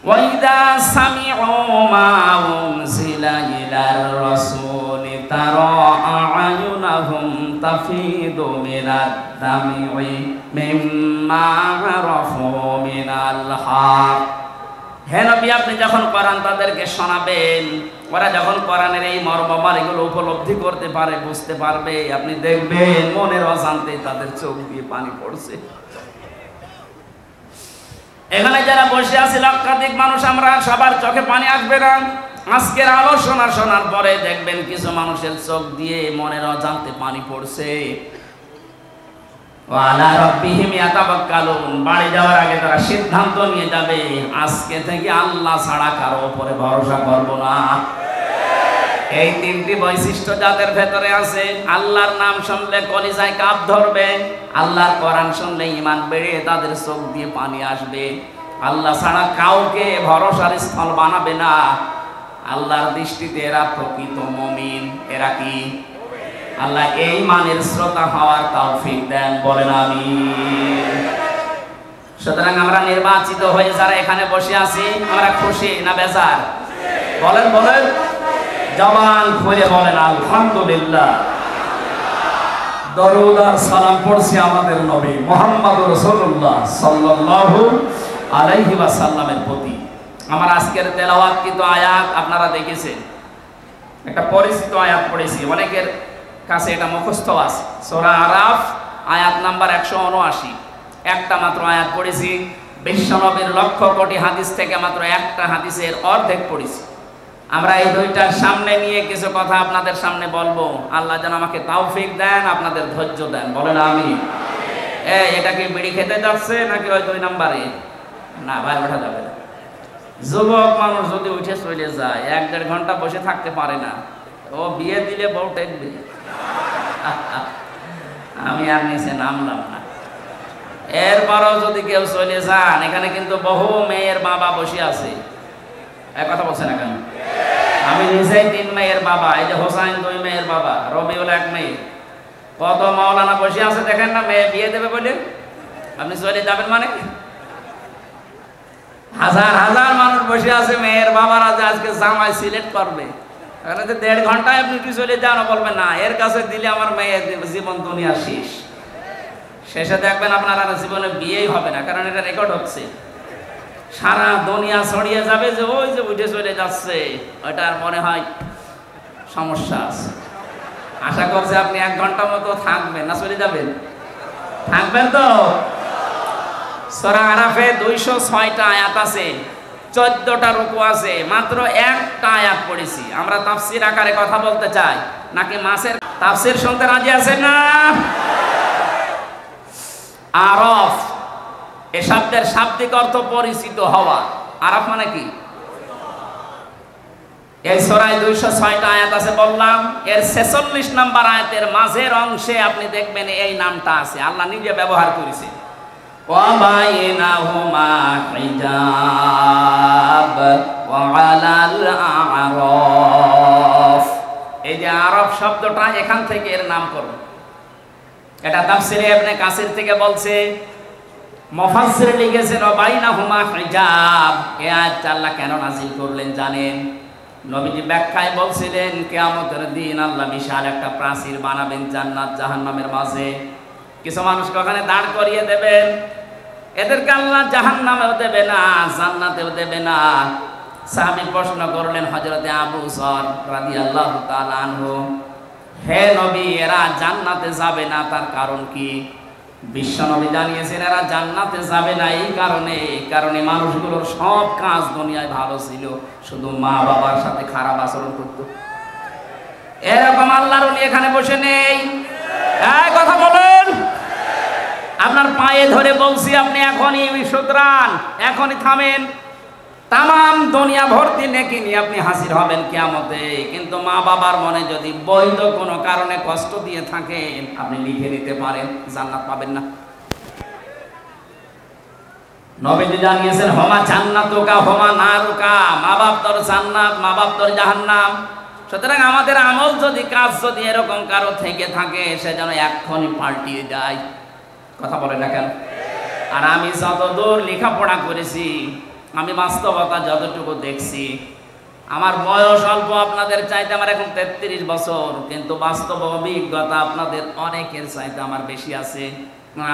ওয়াইদা সামিউ মা উনজিলা ইলার রাসূলি তারা আ'য়ুনাহুম তাফিদু মিনাদ দামি মিম্মা আরাফু মিনাল হক। হে নবী, আপনি যখন কোরআন তাদেরকে শোনাবেন, ওরা যখন কোরআনের এই মর্মমান এগুলো উপলব্ধি করতে পারে, বুঝতে পারবে, আপনি দেখবেন মনের অজান্তে তাদের চোখ দিয়ে পানি পড়ছে। এখানে যারা বসে আছে লক্ষাধিক মানুষ, আমরা সবার চোখে পানি আসবে না। আজকের আলোচনা শোনার পরে দেখবেন কিছু মানুষের চোখ দিয়ে মনের অজান্তে পানি পড়ছে। ওয়ালা রাব্বিহিম ইয়াতাওয়াক্কালুন, বাড়ি যাওয়ার আগে তারা সিদ্ধান্ত নিয়ে যাবে, আজকে থেকে আল্লাহ ছাড়া কারো উপরে ভরসা করব না। এই তিনটি বৈশিষ্ট্য যাদের ভেতরে আছে, আল্লাহর নাম শুনলে কলিজায় কাঁপ ধরবে, আল্লাহর কোরআন শুনলে ঈমান বেড়ে তাদের চোখ দিয়ে পানি আসবে, আল্লাহ ছাড়া কাউকে ভরসার স্থল বানাবে না। আল্লাহর দৃষ্টিতে এরা প্রকৃত মুমিন। এরা কি? আল্লাহ এই মানের শ্রোতা হওয়ার তৌফিক দেন, বলেন আমিন। সুতরাং আমরা নির্বাচিত হয়ে যারা এখানে বসে আছি, আমরা খুশি না বেজার? বলেন বলেন, জবান খুলে বলেন আলহামদুলিল্লাহ। দরুদ আর সালাম পড়ছি আমাদের নবী মুহাম্মদুর রাসূলুল্লাহ সাল্লাল্লাহু আলাইহি ওয়াসাল্লামের প্রতি। আমার আজকের তেলাওয়াতকৃত আয়াত আপনারা দেখেছেন, একটা পরিচিত আয়াত পড়েছি, অনেকের কাছে এটা মুখস্থ আছে। সূরা আরাফ আয়াত নাম্বার 179, একটা মাত্র আয়াত পড়েছি। বিশ্বনবীর লক্ষ কোটি হাদিস থেকে মাত্র একটা হাদিসের অর্ধেক পড়েছি। আমরা এই দুইটার সামনে নিয়ে কিছু কথা আপনাদের সামনে বলবো। আল্লাহ যেন আমাকে তৌফিক দেন, আপনাদের ধৈর্য দেন, বলেন আমিন। এটা কি বিড়ি খেতে যাচ্ছে নাকি ওই 2 নাম্বারে? না ভাই, ওঠা যাবে না। যুবক মানুষ যদি উঠে চলে যায়, 1-1.5 ঘন্টা বসে থাকতে পারে না, ও বিয়ে দিলে বউ টেকবে। আমি আর নিচে নামলাম না। এরপরও যদি কেউ চলে যান, এখানে কিন্তু বহু মেয়ের বাবা বসে আছে। এক কথা বলছে না কেন? আমি নিজেই 3 মেয়ের বাবা। এই যে হোসাইন 2 মেয়ের বাবা, রবিউল 1 মেয়ে। কত মাওলানা বসে আছে দেখেন না, মেয়ে বিয়ে দেবে বলে। আপনি চলে যাবেন মানে? হাজার হাজার মানুষ বসে আছে, মেয়ের বাবারা যে আজকে জামাই সিলেক্ট করবে। এখানে 1.5 ঘন্টায় আপনি চলে যান, বলবেন না এর কাছে দিলে আমার মেয়ের জীবন দুনিয়া শেষ। শেষে দেখবেন আপনার আর জীবনে বিয়েই হবে না, কারণ এটা রেকর্ড হচ্ছে। সারা দুনিয়া ছড়িয়ে যাবে যে ওই যে উঠে চলে যাচ্ছে, ওইটার মনে হয় সমস্যা আছে। আশা করছে আপনি 1 ঘন্টা মতো থাকবেন, না চলে যাবেন? থাকবেন তো? সূরা আরাফে 206টা আয়াত আছে, 14টা রুকু আছে, মাত্র একটা আয়াত পড়েছি। আমরা তাফসীর আকারে কথা বলতে চাই, নাকি মাসের তাফসীর শুনতে রাজি আছেন না? আরাফ এই শব্দের শাব্দিক অর্থ পরিচিত হওয়া। আরাফ মানে কি? এই সূরায় 206টা আয়াত আছে বললাম, এর 46 নাম্বার আয়াতের মাঝের অংশে আপনি দেখবেন এই নামটা আছে, আল্লাহ নিজে ব্যবহার করেছে। وَبَيْنَهُمَا حِجَابٌ وَعَلَى الْأَعْرَافِ। এই যে আরব শব্দটা এখান থেকে এর নামকরণ। এটা তাফসীরে ইবনে কাসির থেকে বলছে, মুফাসসির লিখেছেন ওয়াবাইনাহুমা হিজাব। এই আয়াত আল্লাহ কেন নাযিল করলেন জানেন? নবীজি ব্যাখ্যায় বলছিলেন, কিয়ামতের দিন আল্লাহ বিশাল একটা প্রাচীর বানাবেন জান্নাত জাহান্নামের মাঝে। কিছু মানুষকে ওখানে দাঁড় করিয়ে দেবেন, এদেরকে আল্লাহ জাহান্নামেও দেবে না, জান্নাতেও দেবে না। সাহাবী প্রশ্ন করলেন হযরতে আবু যর রাদিয়াল্লাহু তাআলা আনহু, হে নবী, এরা জান্নাতে যাবে না, তার কারণ কি? বিশ্বনবী জানিয়েছেন এরা জান্নাতে যাবে না এই কারণে মানুষগুলোর সব কাজ দুনিয়ায় ভালো ছিল, শুধু মা বাবার সাথে খারাপ আচরণ করত। এরকম আল্লাহর ওলি এখানে বসে নেই। এই কথা বলেন, আপনার পায়ে ধরে বলছি, আপনি এখনই সুতরাং এখনই থামেন। তাম দুনিয়া ভর্তি নেকি নিয়ে আপনি হাজির হবেন কিয়ামতে, কিন্তু মা বাবার মনে যদি বৈধ কোনো কারণে কষ্ট দিয়ে থাকেন, আপনি লিখে নিতে পারেন, জান্নাত পাবেন না। নবীজি জানিয়েছেন হমা জান্নাতুকা হমা নারুকা, মা বাপ তোর জান্নাত, মা বাপ তোর জাহান্নাম। সুতরাং আমাদের আমল যদি কাজ যদি এরকম কারো থেকে থাকে, সে যেন এক্ষুনি পাল্টিয়ে যায়। কথা বলে না কেন? আর আমি যতদূর লেখাপড়া করেছি, আমি বাস্তবতা যতটুকু দেখছি, আমার বয়স অল্প আপনাদের চাইতে, আমার এখন 33 বছর, কিন্তু বাস্তব অভিজ্ঞতা আপনাদের অনেকের চাইতে আমার বেশি আছে।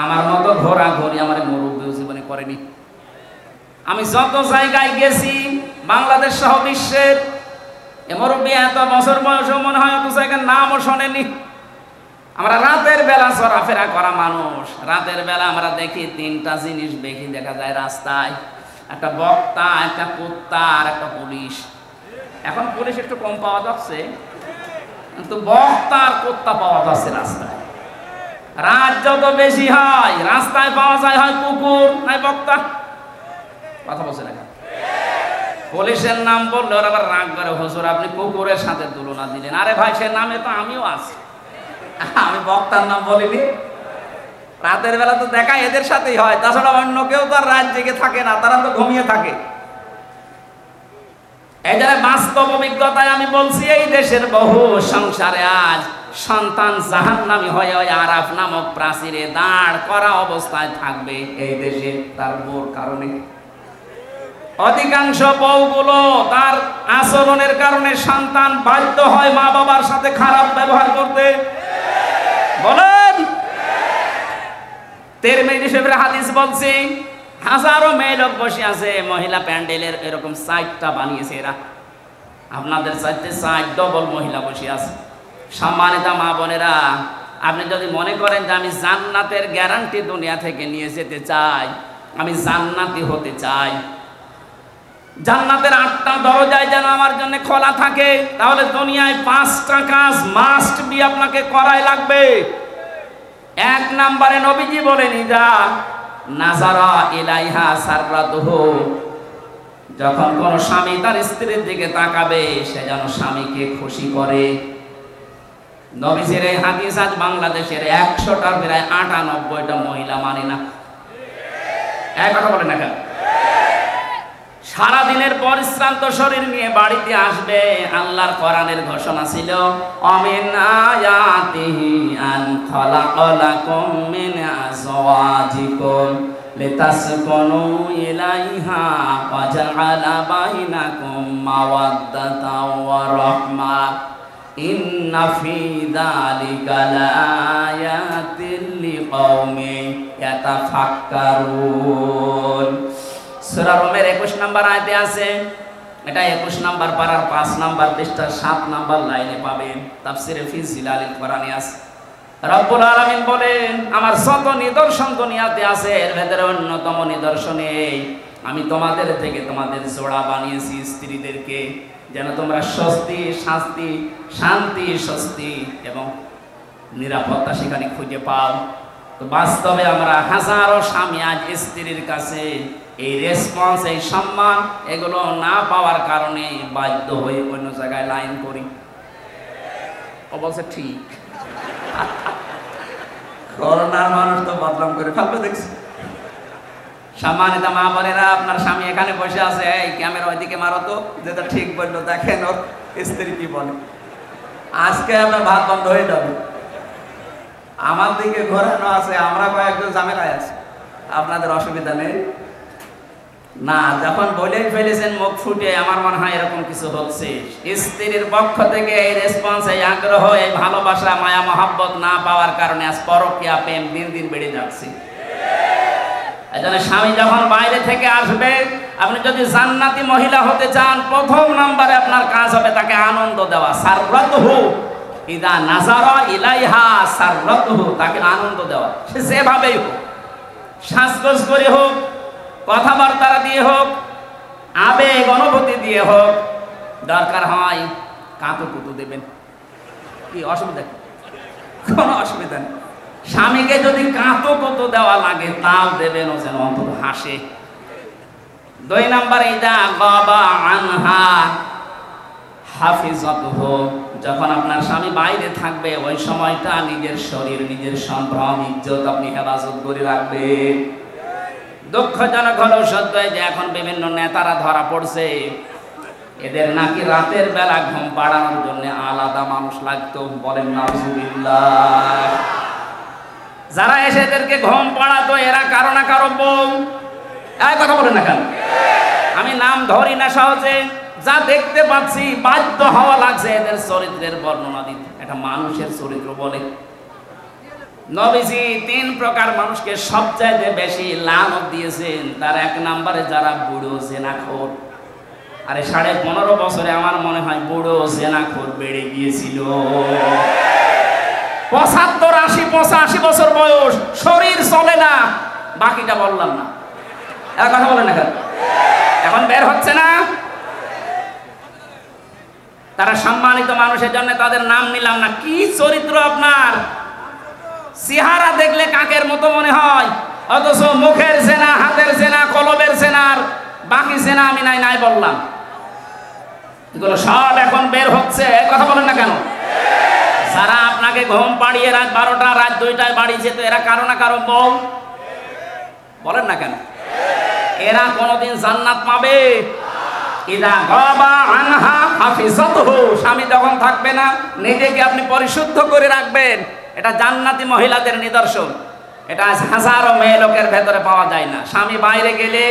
আমার মতো ঘোরাঘুরি আমার মুরব্বী জীবনে করেনি। আমি যত জায়গায় গেছি বাংলাদেশ সহ বিশ্বের, এ মুরব্বী এত বছর বয়সও মনে হয় অত জায়গার নামও শোনেনি। আমরা রাতের বেলা চলাফেরা করা মানুষ, রাতের বেলা আমরা দেখি তিনটা জিনিস বেশি দেখা যায় রাস্তায়, একটা বক্তা, একটা কুত্তা আর একটা পুলিশ। এখন পুলিশ একটু কম পাওয়া যাচ্ছে, কিন্তু বক্তা আর কুত্তা পাওয়া যাচ্ছে রাস্তায়। রাত যত বেশি হয় রাস্তায় পাওয়া যায় হয় কুকুর নাই বক্তা। কথা বলছে না? পুলিশের নাম বললে ওরা আবার রাগ করে, হুজুর আপনি কুকুরের সাথে তুলনা দিলেন। আরে ভাই, সে নামে তো আমিও আছি, আমি বক্তার নাম বলিনি। রাতের বেলা তো দেখা এদের সাথেই হয়, তাছাড়া অন্য কেউ তো আর রাত জেগে থাকে না, তারা তো ঘুমিয়ে থাকে। এই জন্য বাস্তব অভিজ্ঞতায় আমি বলছি, এই দেশের বহু সংসারে আজ সন্তান জাহান্নামী হয়ে ওই আরাফ নামক প্রাচীরে দাঁড় করা অবস্থায় থাকবে এই দেশে তার বউর কারণে। অধিকাংশ বউগুলো তার আচরণের কারণে সন্তান বাধ্য হয় মা বাবার সাথে খারাপ ব্যবহার করতে। বলেন, তিরমিজি শরীফের হাদিস বলছি, হাজারো মেয়ে লোক বসে আছে, মহিলা প্যান্ডেলের এরকম 4টা বানিয়েছে এরা, আপনাদের চাইতে 4 ডবল মহিলা বসে আছে। সম্মানিত মা বোনেরা, আপনি যদি মনে করেন যে আমি জান্নাতের গ্যারান্টি দুনিয়া থেকে নিয়ে যেতে চাই, আমি জান্নাতি হতে চাই, জান্নাতের 8টা দরজায় যেন আমার জন্য খোলা থাকে, তাহলে দুনিয়ায় 5টা কাজ মাস্ট বি আপনাকে করাই লাগবে। 1 নম্বরে নবীজি বলেন, যা নাজারা ইলাইহা সাররাতুহু, যখন কোন স্বামী তার স্ত্রীর দিকে তাকাবে সে যেন স্বামীকে খুশি করে। নবীজির এই হাদিস আজ বাংলাদেশের 100টার প্রায় 98টা মহিলা মানে না। এক কথা বলেন না কেন? সারাদিনের পরিশ্রান্ত শরীর নিয়ে বাড়িতে আসবে, আল্লাহর কোরআনের ঘোষণা ছিল, আমিন আয়াতিহি আন খালাকালাকুম মিন আজওয়াজিকুম লিতাসকুনু ইলাইহা ওয়া জাআলা বাইনাকুম মাওয়াদ্দাতাও ওয়া রাহমা ইন্না ফি যালিকা লাআয়াতিন লিকাওমিন ইয়াতাফাক্কারুন। সূরা রুমের 21 নম্বর আয়াতে আছে, এটা 21 নম্বর পারার 5 নম্বর পৃষ্ঠার 7 নম্বর লাইনে পাবেন, তাফসিরে ফি জিলালিল কোরআনে আছে। রব্বুল আলামিন বলেন, আমার যত নিদর্শন দুনিয়াতে আছে এর ভেতরে অন্যতম নিদর্শন এই, আমি তোমাদের থেকে তোমাদের জোড়া বানিয়েছি স্ত্রীদেরকে, যেন তোমরা শান্তি স্বস্তি এবং নিরাপত্তা সেখানে খুঁজে পাও। তো বাস্তবে আমরা হাজারো স্বামী আজ স্ত্রীর কাছে এই রেসপন্স, এই সম্মান এগুলো না পাওয়ার কারণে বাধ্য হয়ে অন্য জায়গায় লাইন করি। ও বলছে ঠিক, করোনার মানুষ তো বদনাম করে ফেলবে দেখছি। সম্মানিত মা বোনেরা, আপনার স্বামী এখানে বসে আছে, এই ক্যামেরা ওইদিকে মারো তো, যেটা ঠিক বললো, দেখেন ওর স্ত্রী কি বলে। আজকে আপনার ভাত বন্ধ হয়ে যাবে। আমার দিকে ঘোরানো আছে, আমরা কয়েকজন ঝামেলায় আছি, আপনাদের অসুবিধা নেই না। যখন বলেই ফেলেছেন মুখ ফুটে, আমার মনে হয় এরকম কিছু হচ্ছে। স্ত্রীর পক্ষ থেকে এই রেসপন্স, এই আগ্রহ, এই ভালোবাসা, মায়া মহাব্বত না পাওয়ার কারণে আজ পরকীয়া প্রেম দিন দিন বেড়ে যাচ্ছে। এজন্য স্বামী যখন বাইরে থেকে আসবে, আপনি যদি জান্নাতি মহিলা হতে চান, প্রথম নম্বরে আপনার কাজ হবে তাকে আনন্দ দেওয়া। সাররাতুহু, ইদা নাজারা ইলাইহা সাররাতুহু, তাকে আনন্দ দেওয়া, সে যেভাবেই হোক, শ্বাসগোজ করে হোক, কথাবার্তা দিয়ে হোক, আবেগ অনুভূতি দিয়ে হোক, দরকার হয় কাঁতুকুতু দেবেন। কি অসুবিধা? কোনো অসুবিধা নেই। স্বামীকে যদি কাঁতুকুতু দেওয়া লাগে তাও দেবেন, ও যেন অন্তত হাসে। 2 নাম্বার, ইদা গাবা আনহা হাফিজাতুহু, যখন আপনার স্বামী বাইরে থাকবে ওই সময়টা নিজের শরীর, নিজের সম্ভ্রম, ইজ্জত আপনি হেফাজত করে রাখবেন। দুঃখজনক হলেও সত্য যে এখন বিভিন্ন নেতারা ধরা পড়ছে, এদের নাকি রাতের বেলা ঘুম পাড়ানোর জন্য আলাদা মানুষ লাগতো। বলেন নাউজুবিল্লাহ। যারা এসে এদেরকে ঘুম পাড়াতো এরা কারো না কারো বউ। এই কথা বলেন না কেন? আমি নাম ধরি না সহজে, যা দেখতে পাচ্ছি বাধ্য হওয়া লাগছে এদের চরিত্রের বর্ণনা দিতে। এটা মানুষের চরিত্র বলে। নবীজি 3 প্রকার মানুষকে সবচাইতে বেশি লানত দিয়েছেন। তার 1 নম্বরে যারা বুড়ো জেনাখোর। আরে 15.5 বছরে আমার মনে হয় বুড়ো জেনাখোর বেড়ে গিয়েছিল। 75, 80, 85 বছর বয়স, শরীর চলে না, বাকিটা বললাম না। এক কথা বলেন না কেন? এখন বের হচ্ছে না। তারা সম্মানিত মানুষের জন্য তাদের নাম নিলাম না। কি চরিত্র আপনার! চেহারা দেখলে কাকের মতো মনে হয়, অথচ মুখের জেনা, হাতের জেনা, কলবের জেনার বাকি জেনা আমি নাই বললাম। এগুলো সব এখন বের হচ্ছে। কথা বলেন না কেন? যারা আপনাকে ঘুম পাড়িয়ে রাত 12টা, রাত 2টায় বাড়ি যেত, এরা কারো না কারো বউ। বলেন না কেন? এরা কোনোদিন জান্নাত পাবে? ইদা গাবা আনহা হাফিজাতুহু, স্বামী যখন থাকবে না নিজেকে আপনি পরিশুদ্ধ করে রাখবেন। এটা জান্নাতি মহিলাদের নিদর্শন। এটা হাজারো মেয়ে লোকের ভেতরে পাওয়া যায় না। স্বামী বাইরে গেলে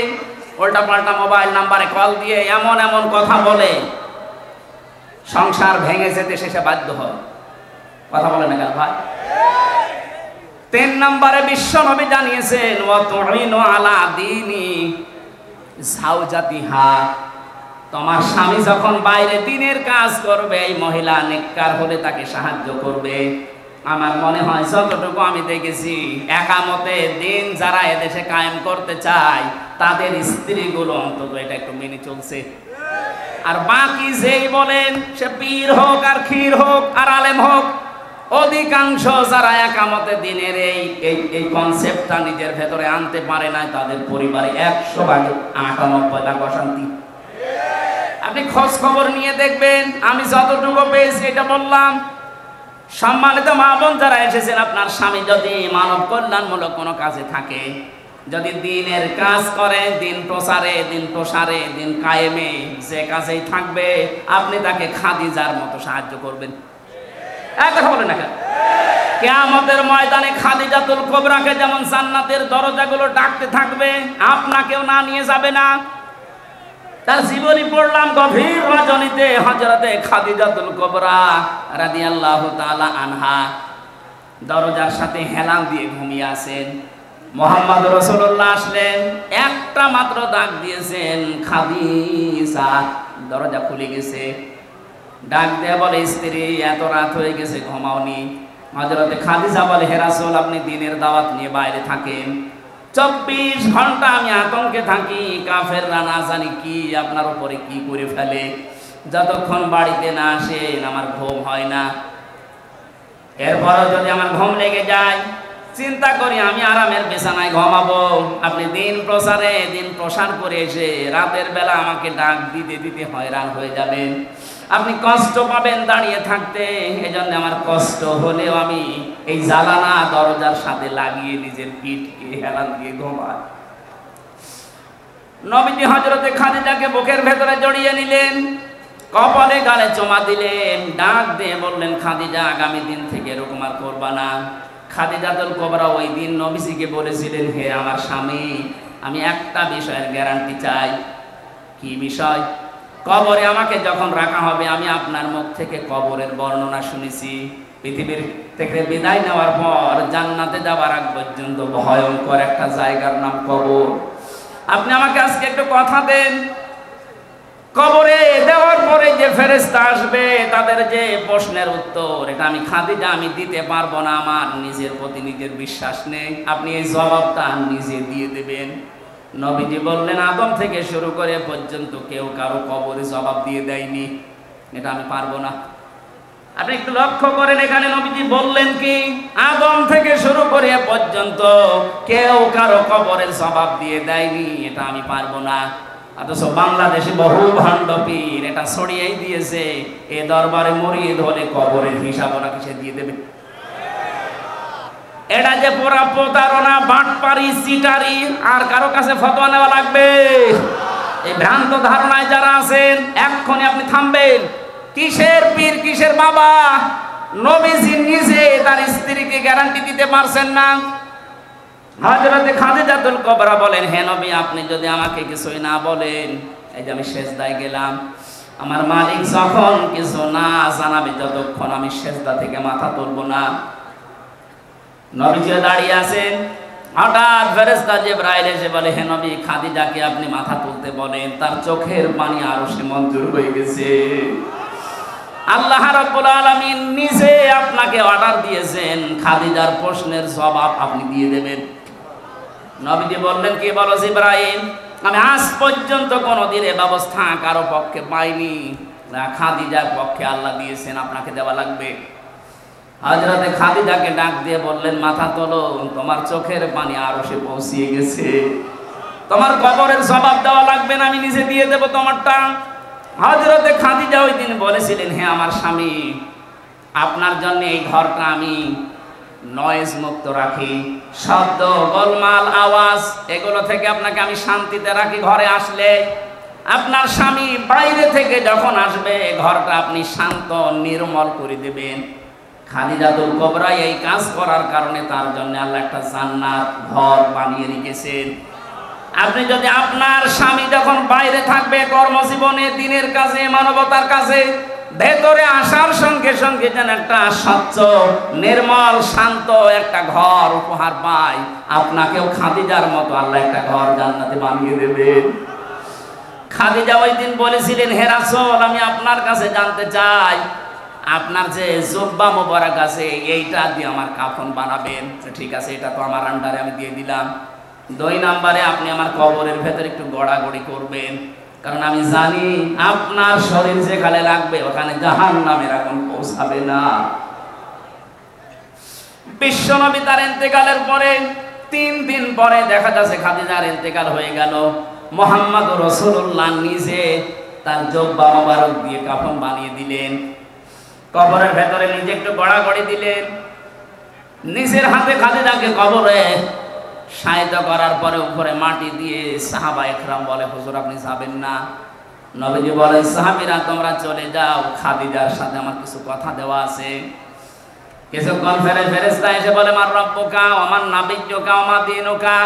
উল্টা পাল্টা মোবাইল নাম্বারে কল দিয়ে এমন এমন কথা বলে সংসার ভেঙে যেতে শেষে বাধ্য হয়। কথা বলে না কেন ভাই? 3 নম্বরে বিশ্ব নবী জানিয়েছেন, ওয়া তুইনু আলা দীনি যাওজাতিহা, তোমার স্বামী যখন বাইরে দিনের কাজ করবে, এই মহিলা নেককার হলে তাকে সাহায্য করবে। আমার মনে হয় যতটুকু আমি দেখেছি, একামতে দিন যারা এদেশে কায়েম করতে চায় তাদের স্ত্রীগুলো অন্তত এটা একটু মেনে চলছে। আর বাকি যেই বলেন, সে পীর হোক আর ক্ষীর হোক আর আলেম হোক, অধিকাংশ যারা একামতে দিনের এই কনসেপ্টটা নিজের ভেতরে আনতে পারে না, তাদের পরিবারে 100 ভাগে 98 ভাগ অশান্তি। আপনি খোঁজ খবর নিয়ে দেখবেন। আমি যতটুকু পেয়েছি এটা বললাম। সম্মানিত মা বোন যারা এসেছেন, আপনার স্বামী যদি মানব কল্যাণমূলক কোনো কাজে থাকে, যদি দিনের কাজ করে, দিন প্রচারে, দিন প্রসারে, দিন কায়েমে, যে কাজেই থাকবে, আপনি তাকে খাদিজার মতো সাহায্য করবেন। এক কথা বলেন না কেন? কিয়ামতের ময়দানে খাদিজাতুল কুবরাকে যেমন জান্নাতের দরজাগুলো ডাকতে থাকবে, আপনাকেও না নিয়ে যাবে না। তার জীবনী পড়লাম গভীর রজনীতে, হযরতে খাদিজাতুল কুবরা রাদিয়াল্লাহু তাআলা আনহা দরজার সাথে হেলান দিয়ে ঘুমিয়ে আছেন। মুহাম্মদ রাসূলুল্লাহ আসলেন, একটা মাত্র ডাক দিয়েছেন, খাদিজা। দরজা খুলে গেছে। ডাক দিয়ে বলে, স্ত্রী এত রাত হয়ে গেছে, ঘুমাওনি? হযরতে খাদিজা বলে, হে রাসূল, আপনি দিনের দাওয়াত নিয়ে বাইরে থাকেন, 24 ঘন্টা আমি আতঙ্কে থাকি, কাফেররা না জানি কি আপনার উপরে কি করে ফেলে। যতক্ষণ বাড়িতে না আসেন আমার ঘুম হয় না। এরপরও যদি আমার ঘুম লেগে যায়, চিন্তা করি আমি আরামের বিছানায় ঘুমাবো। আপনি দিন প্রসারে, দিন প্রসার করে এসে রাতের বেলা আমাকে ডাক দিতে দিতে হয়রান হয়ে যাবেন, আপনি কষ্ট পাবেন দাঁড়িয়ে থাকতে। এজন্য আমার কষ্ট হলেও আমি এই জানালা দরজার সাথে লাগিয়ে নিজের পিঠকে হেলান দিয়ে ঘুমাই। নবীজি হযরতে খাদিজাকে বুকের ভেতরে জড়িয়ে নিলেন, কপালে গালে চুমা দিলেন, ডাক দিয়ে বললেন, খাদিজা, আগামী দিন থেকে এরকম আর করবা না। খাদিজাতুল কুবরা ওই দিন নবীজিকে বলেছিলেন, হে আমার স্বামী, আমি একটা বিষয়ের গ্যারান্টি চাই। কি বিষয়? কবরে আমাকে যখন রাখা হবে, আমি আপনার মুখ থেকে কবরের বর্ণনা শুনেছি। পৃথিবীর থেকে বিদায় নেওয়ার পর জান্নাতে যাবার আগ পর্যন্ত ভয়ঙ্কর একটা জায়গার নাম কবর। আপনি আমাকে আজকে একটু কথা দেন, কবরে দেওয়ার পরে যে ফেরেশতা আসবে তাদের যে প্রশ্নের উত্তর, এটা আমি খাদিজা আমি দিতে পারবো না, আমার নিজের প্রতি নিজের বিশ্বাস নেই, আপনি এই জবাবটা নিজে দিয়ে দেবেন। নবীজি বললেন, আদম থেকে শুরু করে পর্যন্ত কেউ কারো কবরে জবাব দিয়ে দেয়নি, এটা আমি পারবো না। আপনি একটু লক্ষ্য করেন, এখানে নবীজি বললেন কি, আদম থেকে শুরু করে পর্যন্ত কেউ কারো কবরের জবাব দিয়ে দেয়নি, এটা আমি পারবো না। অথচ বাংলাদেশে বহু ভণ্ড পীর এটা ছড়িয়েই দিয়েছে, এ দরবারে মুরিদ হলে কবরের হিসাব ওরা কিসে দিয়ে দেবে। এটা যে পুরা প্রতারণা, বাটপারি, চিটারি, আর কারো কাছে ফতোয়া নেওয়া লাগবে? এই ভ্রান্ত ধারণায় যারা আছেন এক্ষুনি আপনি থামবেন। কিসের পীর, কিসের বাবা? নবীজি নিজে তার স্ত্রীকে গ্যারান্টি দিতে পারছেন না। হযরতে খাদিজাতুল কুবরা বলেন, হে নবী, আপনি যদি আমাকে কিছুই না বলেন, এই যে আমি সেজদায় গেলাম, আমার মালিক যখন কিছু না জানাবে যতক্ষণ আমি সেজদা থেকে মাথা তুলব না। নবীজি দাঁড়িয়ে আছেন, হঠাৎ ফেরেশতা জিবরাইল এসে বলে, হে নবী, খাদিজাকে আপনি মাথা তুলতে বলেন, তার চোখের পানি আরো সে মঞ্জুর হয়ে গেছে। আল্লাহ রাব্বুল আলামিন নিজে আপনাকে অর্ডার দিয়েছেন, খাদিজার প্রশ্নের জবাব আপনি দিয়ে দেবেন। নবীজি বললেন, কি বলো জিবরাইল, আমি আজ পর্যন্ত কোনোদিন এ ব্যবস্থা কারো পক্ষে পাইনি, খাদিজার পক্ষে আল্লাহ দিয়েছেন, আপনাকে দেওয়া লাগবে। হযরতে খাদিজাকে ডাক দিয়ে বললেন, মাথা তোলো, তোমার চোখের পানি আরো সে পৌঁছিয়ে গেছে, তোমার কবরের জবাব দেওয়া লাগবে না, আমি নিজে দিয়ে দেব তোমারটা। হযরতে খাদিজা ওই দিন বলেছিলেন, হে আমার স্বামী, আপনার জন্য এই ঘরটা আমি নয়েজ মুক্ত রাখি, শব্দ, গোলমাল, আওয়াজ এগুলো থেকে আপনাকে আমি শান্তিতে রাখি। ঘরে আসলে আপনার স্বামী বাইরে থেকে যখন আসবে, ঘরটা আপনি শান্ত নির্মল করে দেবেন। খাদিজাতুল কুবরা এই কাজ করার কারণে তার জন্য আল্লাহ একটা জান্নাত ঘর বানিয়ে রেখেছেন। আপনি যদি আপনার স্বামী যখন বাইরে থাকবে কর্মজীবনে, দিনের কাজে, মানবতার কাজে, ভেতরে আসার সঙ্গে সঙ্গে যেন একটা স্বচ্ছ, নির্মল, শান্ত একটা ঘর উপহার পায়, আপনাকেও খাদিজার মতো আল্লাহ একটা ঘর জান্নাতে বানিয়ে দেবেন। খাদিজা ওই দিন বলেছিলেন, হে রাসূল, আমি আপনার কাছে জানতে চাই, আপনার যে জুব্বা মোবারক আছে এইটা দিয়ে আমার কাফন বানাবেন। ঠিক আছে, এটা তো আমার আন্ডারে, আমি দিয়ে দিলাম। 2 নম্বরে আপনি আমার কবরের ভেতরে একটু গড়াগড়ি করবেন, কারণ আমি জানি আপনার শরীর যেখানে লাগবে ওখানে জাহান্নামের আগুন পৌঁছাবে না। বিশ্বনবী তার ইন্তেকালের পরে 3 দিন পরে দেখা যাচ্ছে খাদিজার ইন্তেকাল হয়ে গেল। মুহাম্মদুর রাসূলুল্লাহ নিজে তার জুব্বা মোবারক দিয়ে কাফন বানিয়ে দিলেন, কবরের ভেতরে নিজে একটু গড়াগড়ি দিলেন, নিজের হাতে খাদিজাকে কবরে শায়িত করার পরে উপরে মাটি দিয়ে সাহাবা একরাম বলে, হুজুর আপনি যাবেন না। নবীজি বলেন, সাহাবীরা তোমরা চলে যাও, খাদিজার সাথে আমার কিছু কথা দেওয়া আছে। কিছুক্ষণ ফেরেশতা এসে বলে, মার রব্বুকা ওয়া মান নাবিয়্যুকা ওয়া মা দীনুকা।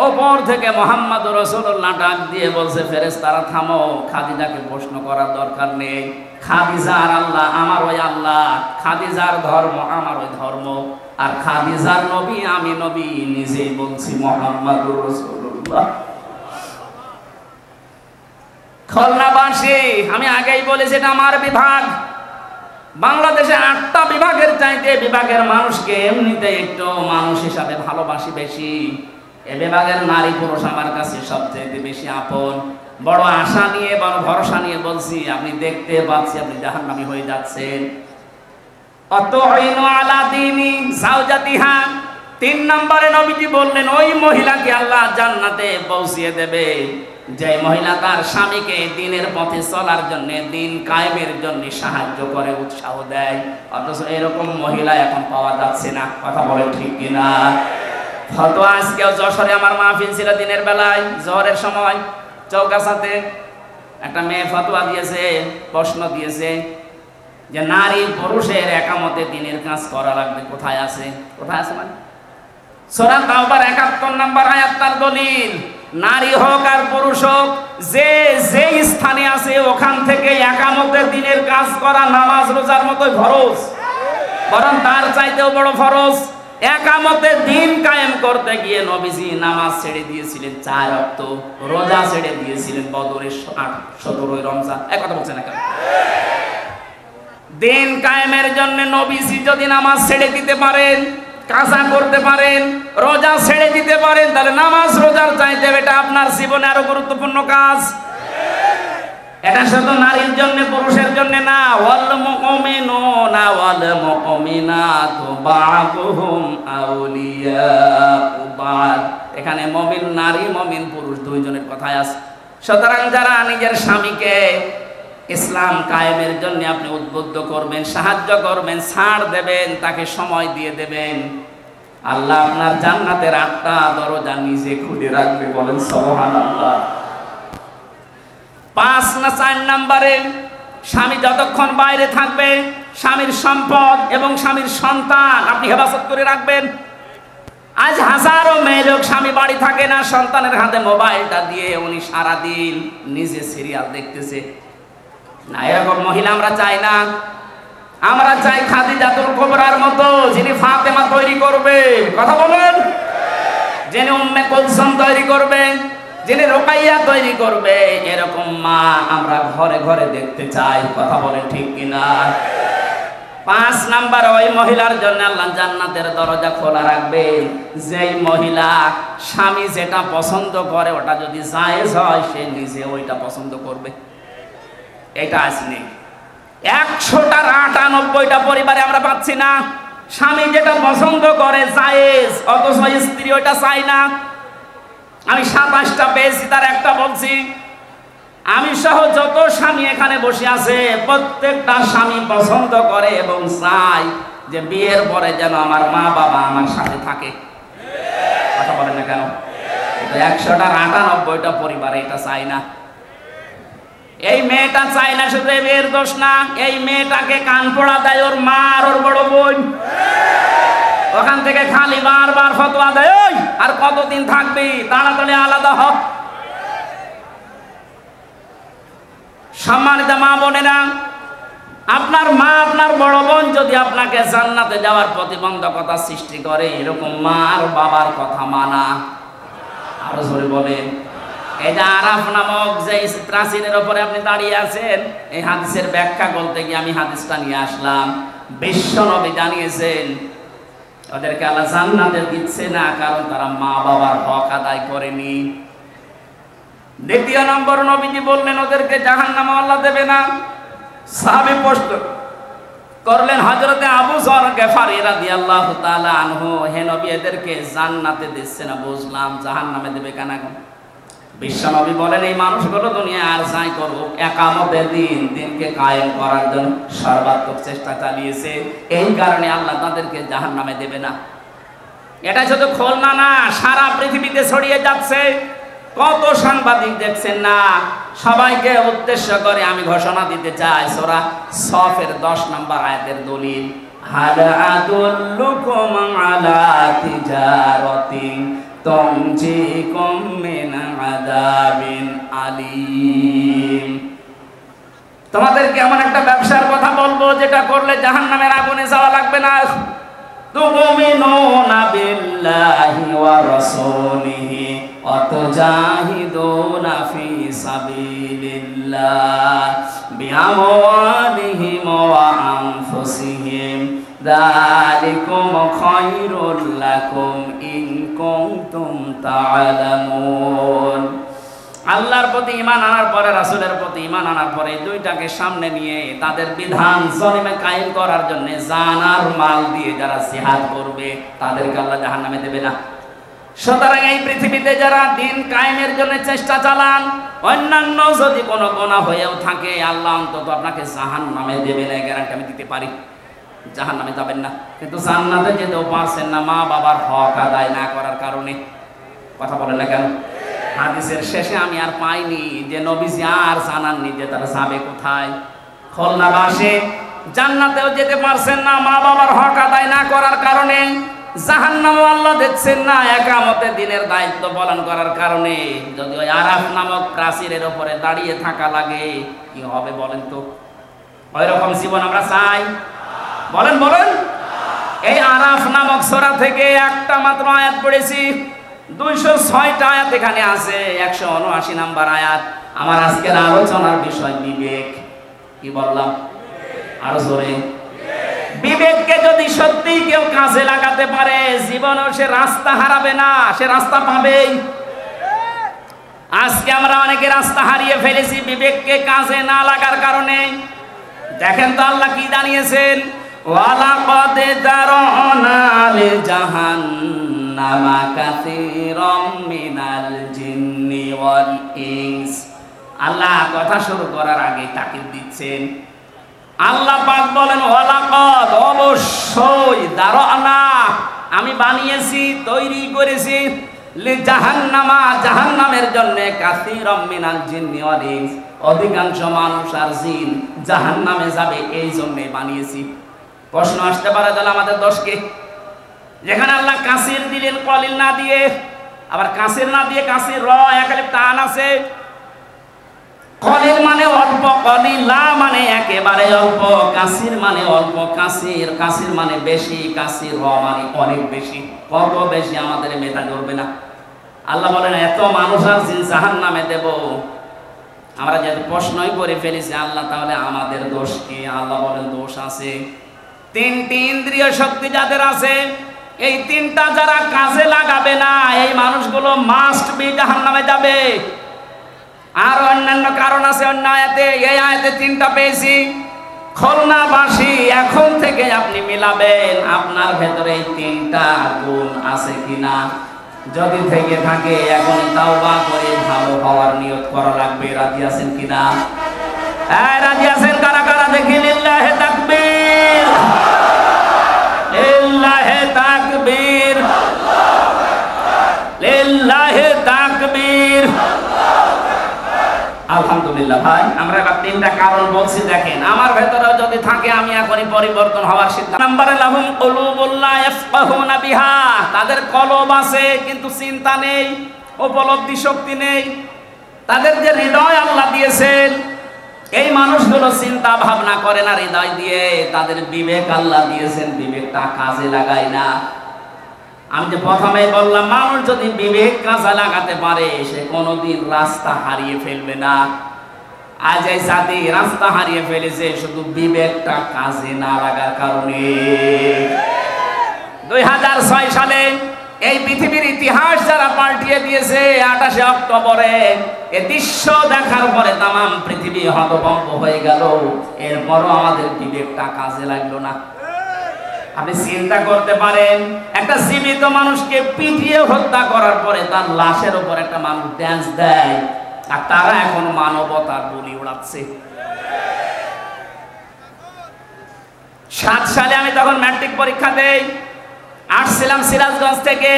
ওপর থেকে মুহাম্মদুর রাসূলুল্লাহ ডাক দিয়ে বলছে, ফেরেশতারা থামো, খাদিজাকে প্রশ্ন করার দরকার নেই, খাদিজার আল্লাহ আমার ওই আল্লাহ, খাদিজার ধর্ম আমার ওই ধর্ম, আর খাদিজার নবী আমি নবী, নিজেই বলছি মুহাম্মদুর রাসূলুল্লাহ। খুলনাবাসী, আমি আগেই বলেছি এটা আমার বিভাগ। বাংলাদেশে 8টা বিভাগের চাইতে বিভাগের মানুষকে এমনিতে একটু মানুষ হিসাবে ভালোবাসি বেশি। এ বিভাগের নারী পুরুষ আমার কাছে সবচেয়ে বেশি আপন। বড় আশা নিয়ে, বড় ভরসা নিয়ে বলছি, আপনি দেখতে পাচ্ছি আপনি জাহান্নামী হয়ে যাচ্ছেন। অতঈনু আলা দীনি যাওজাতিহা। 3 নম্বরে নবীজি বললেন, ওই মহিলাকে আল্লাহ জান্নাতে পৌঁছিয়ে দেবে যে মহিলা তার স্বামীকে দ্বীনের পথে চলার জন্য, দ্বীন কায়েমের জন্য সাহায্য করে, উৎসাহ দেয়। অথচ এরকম মহিলা এখন পাওয়া যাচ্ছে না। কথা বলে ঠিক কিনা? ফতোয়া আজকেও যশোরে আমার মাহফিল ছিল দিনের বেলায়, জোহরের সময় চৌকাছাতে একটা মেয়ে ফতোয়া দিয়েছে, প্রশ্ন দিয়েছে যে নারী পুরুষের একামতে দ্বীনের কাজ করা লাগবে। কোথায় আছে? কোথায় আছে মানে সূরা তাওবার 71 নম্বর আয়াত তার দলিল। নারী হোক আর পুরুষ হোক, যে যেই স্থানে আছে ওখান থেকে একামতে দ্বীনের কাজ করা নামাজ রোজার মতোই ফরজ, বরং তার চাইতেও বড় ফরজ। একামতের দিন কায়েম করতে গিয়ে নবীজি নামাজ ছেড়ে দিয়েছিলেন 4 ওয়াক্ত, রোজা ছেড়ে দিয়েছিলেন বদরের 17 রমজান। এক কথা বলছেন না কেন? দিন কায়েমের জন্য নবীজি যদি নামাজ ছেড়ে দিতে পারেন, কাজা করতে পারেন, রোজা ছেড়ে দিতে পারেন, তাহলে নামাজ রোজার চাইতে এটা আপনার জীবনে আরো গুরুত্বপূর্ণ কাজ। এটা শুধু নারীর জন্য, পুরুষের জন্য না। ওয়াল মুমিনুনা ওয়াল মুমিনাতু বা'দুহুম আউলিয়াউ বা'দ। এখানে মুমিন নারী, মুমিন পুরুষ দুইজনের কথাই আছে। সুতরাং যারা নিজের স্বামীকে ইসলাম কায়েমের জন্য আপনি উদ্বুদ্ধ করবেন, সাহায্য করবেন, ছাড় দেবেন, তাকে সময় দিয়ে দেবেন, আল্লাহ আপনার জান্নাতের 8টা দরজা নিজে খুলে রাখবে। বলেন সুবহানাল্লাহ। 5 না 4 নম্বরে, স্বামী যতক্ষণ বাইরে থাকবে স্বামীর সম্পদ এবং স্বামীর সন্তান আপনি হেফাজত করে রাখবেন। আজ হাজারো মেয়ে লোক স্বামী বাড়ি থাকে না, সন্তানের হাতে মোবাইলটা দিয়ে উনি সারাদিন নিজে সিরিয়াল দেখতেছে। না, এরকম মহিলা আমরা চাই না। আমরা চাই খাদিজাতুল কুবরার মতো, যিনি ফাতেমা তৈরি করবে। কথা বলেন। যিনি উম্মে কুলসুম তৈরি করবে, যিনি রুকাইয়া তৈরি করবে, এরকম মা আমরা ঘরে ঘরে দেখতে চাই। কথা বলেন ঠিক কিনা? 5 নাম্বার, ওই মহিলার জন্য আল্লাহ জান্নাতের দরজা খোলা রাখবে যেই মহিলা স্বামী যেটা পছন্দ করে ওটা যদি জায়েজ হয় সে নিজে ওইটা পছন্দ করবে। এটা আসেনি। 100টার 98টা পরিবারে আমরা পাচ্ছি না। স্বামী যেটা পছন্দ করে জায়েজ, অথচ স্ত্রী ওইটা চায় না। আমি 27টা পেয়েছি, তার একটা বলছি। আমি সহ যত স্বামী এখানে বসে আছে প্রত্যেকটা স্বামী পছন্দ করে এবং চায় যে বিয়ের পরে যেন আমার মা বাবা আমার সাথে থাকে। কথা বলেন না কেন? 100টার 98টা পরিবারে এটা চায় না। এই মেয়েটা চায় না, শুধু এই মেয়ের দোষ না, এই মেয়েটাকে কান পড়া দেয় ওর মা আর ওর বড় বোন। ওখান থেকে খালি বারবার ফতোয়া দেয়, ওই আর কতদিন থাকবি, তাড়াতাড়ি আলাদা হ। সম্মানিত মা বোনেরা, আপনার মা, আপনার বড় বোন যদি আপনাকে জান্নাতে যাওয়ার প্রতিবন্ধকতা সৃষ্টি করে, এরকম মা আর বাবার কথা মানা। আরো জোরে বলেন। এই যে আরাফ নামক যে প্রাচীনের উপরে আপনি দাঁড়িয়ে আছেন, এই হাদিসের ব্যাখ্যা বলতে গিয়ে আমি হাদিসটা নিয়ে আসলাম। বিশ্ব নবী জানিয়েছেন ওদেরকে আল্লাহ জান্নাতে দিচ্ছে না কারণ তারা মা বাবার হক আদায় করেনি। 2 নম্বর, নবীজি বললেন ওদেরকে জাহান্নামে আল্লাহ দেবে না। সাহাবী প্রশ্ন করলেন হযরতে আবু যর গিফারী রাদিয়াল্লাহু তাআলা আনহু, হে নবী এদেরকে জান্নাতে দিচ্ছে না বুঝলাম, জাহান্নামে দেবে কেন? বিশ্ব নবী বলেন এই মানুষগুলো দুনিয়া আর যাই করো, একামতের দিনকে কায়েম করার জন্য সর্বাত্মক চেষ্টা চালিয়েছে, এই কারণে আল্লাহ তাদেরকে জাহান্নামে দেবে না। এটা শুধু খুলনা না, সারা পৃথিবীতে ছড়িয়ে যাচ্ছে। কত সাংবাদিক দেখছেন না, সবাইকে উদ্দেশ্য করে আমি ঘোষণা দিতে চাই। সূরা সফের 10 নম্বর আয়াতের দলিল, হাল আদুল্লুকুম আলা তিজারাতিন তুনজিকুম মিন আযাবিন আলীম। তোমাদেরকে এমন একটা ব্যবসার কথা বলবো যেটা করলে জাহান্নামের আগুনে যাওয়া লাগবে না। তুমিনুনা বিল্লাহি ওয়া রাসূলিহি ওয়া তুজাহিদুনা ফি সাবিলিল্লাহ বিআমওয়ালিহিম ওয়া আনফুসিহিম যালিকুম খায়রুল লাকুম ইন কুনতুম তা'লামুন। আল্লাহর প্রতি ঈমান আনার পরে, রাসূলের প্রতি ঈমান আনার পরে, এই দুইটাকে সামনে নিয়ে তাদের বিধান জমিনে কায়েম করার জন্য জান আর মাল দিয়ে যারা জিহাদ করবে তাদেরকে আল্লাহ জাহান্নামে দেবে না। সুতরাং এই পৃথিবীতে যারা দিন কায়েমের জন্য চেষ্টা চালান, অন্যান্য যদি কোনো গুনাহ হয়েও থাকে, আল্লাহ অন্তত আপনাকে জাহান্নামে দেবে না, গ্যারান্টি আমি দিতে পারি। জাহান্নামে যাবেন না, কিন্তু জান্নাতে যেতেও পারছেন না মা বাবার হক আদায় না করার কারণে। কথা বলেন না কেন? হাদিসের শেষে আমি আর পাইনি যে নবীজি আর জানাননি যে তারা যাবে কোথায়। খুলনাবাসী জান্নাতেও যেতে পারছেন না মা বাবার হক আদায় না করার কারণে, জাহান্নামও আল্লাহ দেখছেন না একামতের দিনের দায়িত্ব পালন করার কারণে। যদি ওই আরাফ নামক প্রাচীরের উপরে দাঁড়িয়ে থাকা লাগে, কি হবে বলেন তো? ওই রকম জীবন আমরা চাই? বলেন বলেন। এই আরাফ নামক সূরা থেকে একটা মাত্র আয়াত পড়েছি, 206টা আয়াত এখানে আছে, 179 নাম্বার আয়াত। আমার আজকের আলোচনার বিষয় বিবেক। কি বললাম? আরো জোরে। বিবেককে যদি সত্যি কেউ কাজে লাগাতে পারে, জীবনেও সে রাস্তা হারাবে না, সে রাস্তা পাবেই। আজকে আমরা অনেকে রাস্তা হারিয়ে ফেলেছি বিবেককে কাজে না লাগার কারণে। দেখেন তো আল্লাহ কি জানিয়েছেন, ওয়ালাকাদ যারানা লিজাহান্নামা কাসীরাম মিনাল জিন্নি ওয়াল ইনস। আল্লাহ কথা শুরু করার আগে তাকিদ দিচ্ছেন। আল্লাহ পাক বলেন ওয়ালাকাদ, অবশ্যই, যারানা, আমি বানিয়েছি, তৈরি করেছি, লিজাহান্নামা, জাহান্নামের জন্য, কাসীরাম মিনাল জিন্নি ওয়াল ইনস, অধিকাংশ মানুষ আর জিন জাহান্নামে যাবে, এই জন্যই বানিয়েছি। প্রশ্ন আসতে পারে, তাহলে আমাদের দোষ কি? যেখানে আল্লাহ কাসির দিলেন কলিল না দিয়ে, আবার কাসির না দিয়ে কাসির র একালিফ টান আছে। কলিল মানে অল্প, কলিলা মানে একেবারে অল্প, কাসির মানে অল্প, কাসির, কাসির মানে বেশি, কাসির র মানে অনেক বেশি। কত বেশি আমাদের মেধা ধরবে না। আল্লাহ বলেন এত মানুষ আর জিন জাহান্নামে দেব। আমরা যেহেতু প্রশ্নই করে ফেলেছি, আল্লাহ তাহলে আমাদের দোষ কি? আল্লাহ বলেন দোষ আছে। তিনটি ইন্দ্রিয় শক্তি যাদের আছে, এই তিনটা যারা কাজে লাগাবে না, এই মানুষগুলো মাস্ট বি জাহান্নামে যাবে। আর অন্যান্য কারণ আছে অন্য আয়াতে, এই আয়াতে তিনটা পেয়েছি। খুলনাবাসী, এখন থেকে আপনি মিলাবেন আপনার ভেতরে এই তিনটা গুণ আছে কিনা। যদি থেকে থাকে এখনই তাওবা করে ভালো হওয়ার নিয়ত করা লাগবে। রাজি আছেন কিনা? হ্যাঁ, রাজি আছেন কারা কারা? দেখি লিল্লাহে তাকবীর, লিল্লাহে তাকবীর, লিল্লাহে তাকবীর। আলহামদুলিল্লাহ। ভাই, আমরা এবার তিনটা কারণ বলছি, দেখেন আমার ভেতরেও যদি থাকে আমি এখনই পরিবর্তন হওয়ার সিদ্ধান্ত। নম্বরে লাহুম কুলুবুন লা ইয়াফকাহুনা বিহা, তাদের কলব আছে কিন্তু চিন্তা নেই, উপলব্ধি শক্তি নেই। তাদের যে হৃদয় আল্লাহ দিয়েছেন, এই মানুষগুলো চিন্তা ভাবনা করে না হৃদয় দিয়ে। তাদের বিবেক আল্লাহ দিয়েছেন, বিবেকটা কাজে লাগায় না। আমি যে প্রথমেই বললাম, মানুষ যদি বিবেক কাজে লাগাতে পারে, সে কোনোদিন রাস্তা হারিয়ে ফেলবে না। আজ এই জাতি রাস্তা হারিয়ে ফেলেছে শুধু বিবেকটা কাজে না লাগার কারণে। 2006 সালে এই পৃথিবীর ইতিহাস যারা পাল্টিয়ে দিয়েছে, 28 অক্টোবরে এ দৃশ্য দেখার পরে তামাম পৃথিবী হতভম্ব হয়ে গেল। এরপরও আমাদের বিবেকটা কাজে লাগলো না। আপনি চিন্তা করতে পারেন, একটা জীবিত মানুষকে পিটিয়ে হত্যা করার পরে তার লাশের উপর একটা মানুষ ড্যান্স দেয়, আর তারা এখন মানবতার বলি উড়াচ্ছে। 7 সালে আমি তখন ম্যাট্রিক পরীক্ষা দেই, আসছিলাম সিরাজগঞ্জ থেকে।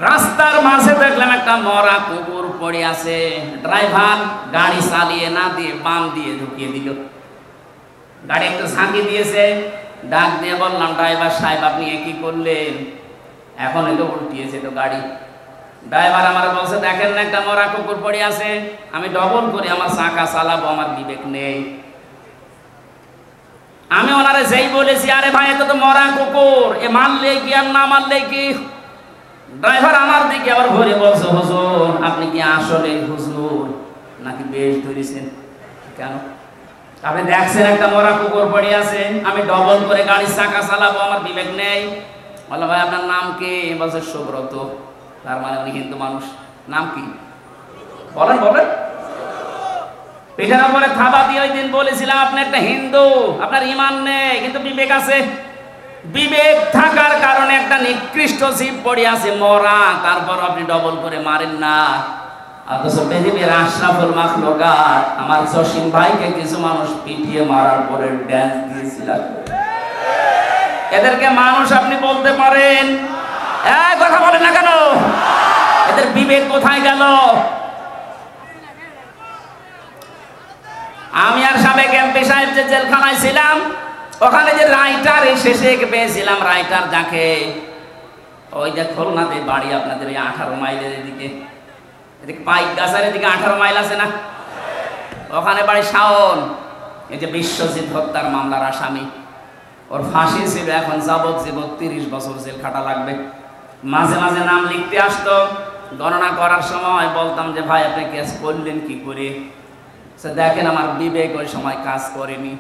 রাস্তার মাঝে দেখলাম একটা মরা কুকুর পড়ে আছে। ড্রাইভার গাড়ি চালিয়ে না দিয়ে বাম দিয়ে ঢুকিয়ে দিল। গাড়ি একটু ঝাঁকি দিয়েছে, ডাক দিয়ে বললাম, ড্রাইভার সাহেব আপনি কি করলেন? এখন এটা উল্টিয়েছে তো গাড়ি। ড্রাইভার আমার বলছে, দেখেন না একটা মরা কুকুর পড়ে আছে, আমি ডবল করে আমার চাকা চালাবো, আমার বিবেক নেই। আমি ওনারে যেই বলেছি, আরে ভাই এটা তো মরা কুকুর, এ মারলে কি আর না মারলে কি? ড্রাইভার আমার দিকে আবার ঘুরে বলছে, হুজুর আপনি কি আসলে হুজুর নাকি বেশ ধরেছেন? কেন? আপনি দেখছেন একটা মরা কুকুর পড়ে আছে, আমি ডবল করে গাড়ির চাকা চালাবো, আমার বিবেক নেই। বললাম, ভাই আপনার নাম কি? বলছে সুব্রত। তার মানে উনি হিন্দু মানুষ। নাম কি? বলেন বলেন। পিঠের উপরে থাবা দিয়ে ওই দিন বলেছিলাম, আপনি একটা হিন্দু, আপনার ইমান নেই কিন্তু বিবেক আছে। বিবেক থাকার কারণে একটা নিকৃষ্ট জীব পড়ে আছে মরা, তারপর আপনি ডবল করে মারেন না। অথচ পৃথিবীর আশরাফুল মাখলুকাত আমার জসিম ভাইকে কিছু মানুষ পিটিয়ে মারার পরে ড্যান্স দিয়েছিলেন। এদেরকে মানুষ আপনি বলতে পারেন? কথা বলেন না কেন? এদের বিবেক কোথায় গেল? আমি আর সাবেক এমপি সাহেব যে জেলখানায় ছিলাম, ওখানে যে রাইটার শেষে পেয়েছিলাম, রাইটার যাকে, ওই যে খুলনাতে বাড়ি আপনাদের ওই 18 মাইলের এদিকে, এদিকে পাইক গাছার এদিকে 18 মাইল আছে না, ওখানে বাড়ি শাওন, এই যে বিশ্বজিৎ হত্যার মামলার আসামি। ওর ফাঁসি ছিল, এখন যাবজ্জীবন 30 বছর জেল খাটা লাগবে। মাঝে মাঝে নাম লিখতে আসতো, গণনা করার সময় বলতাম যে ভাই আপনি কেস করলেন কি করে? দেখেন আমার বিবেক ওই সময় কাজ করেনি।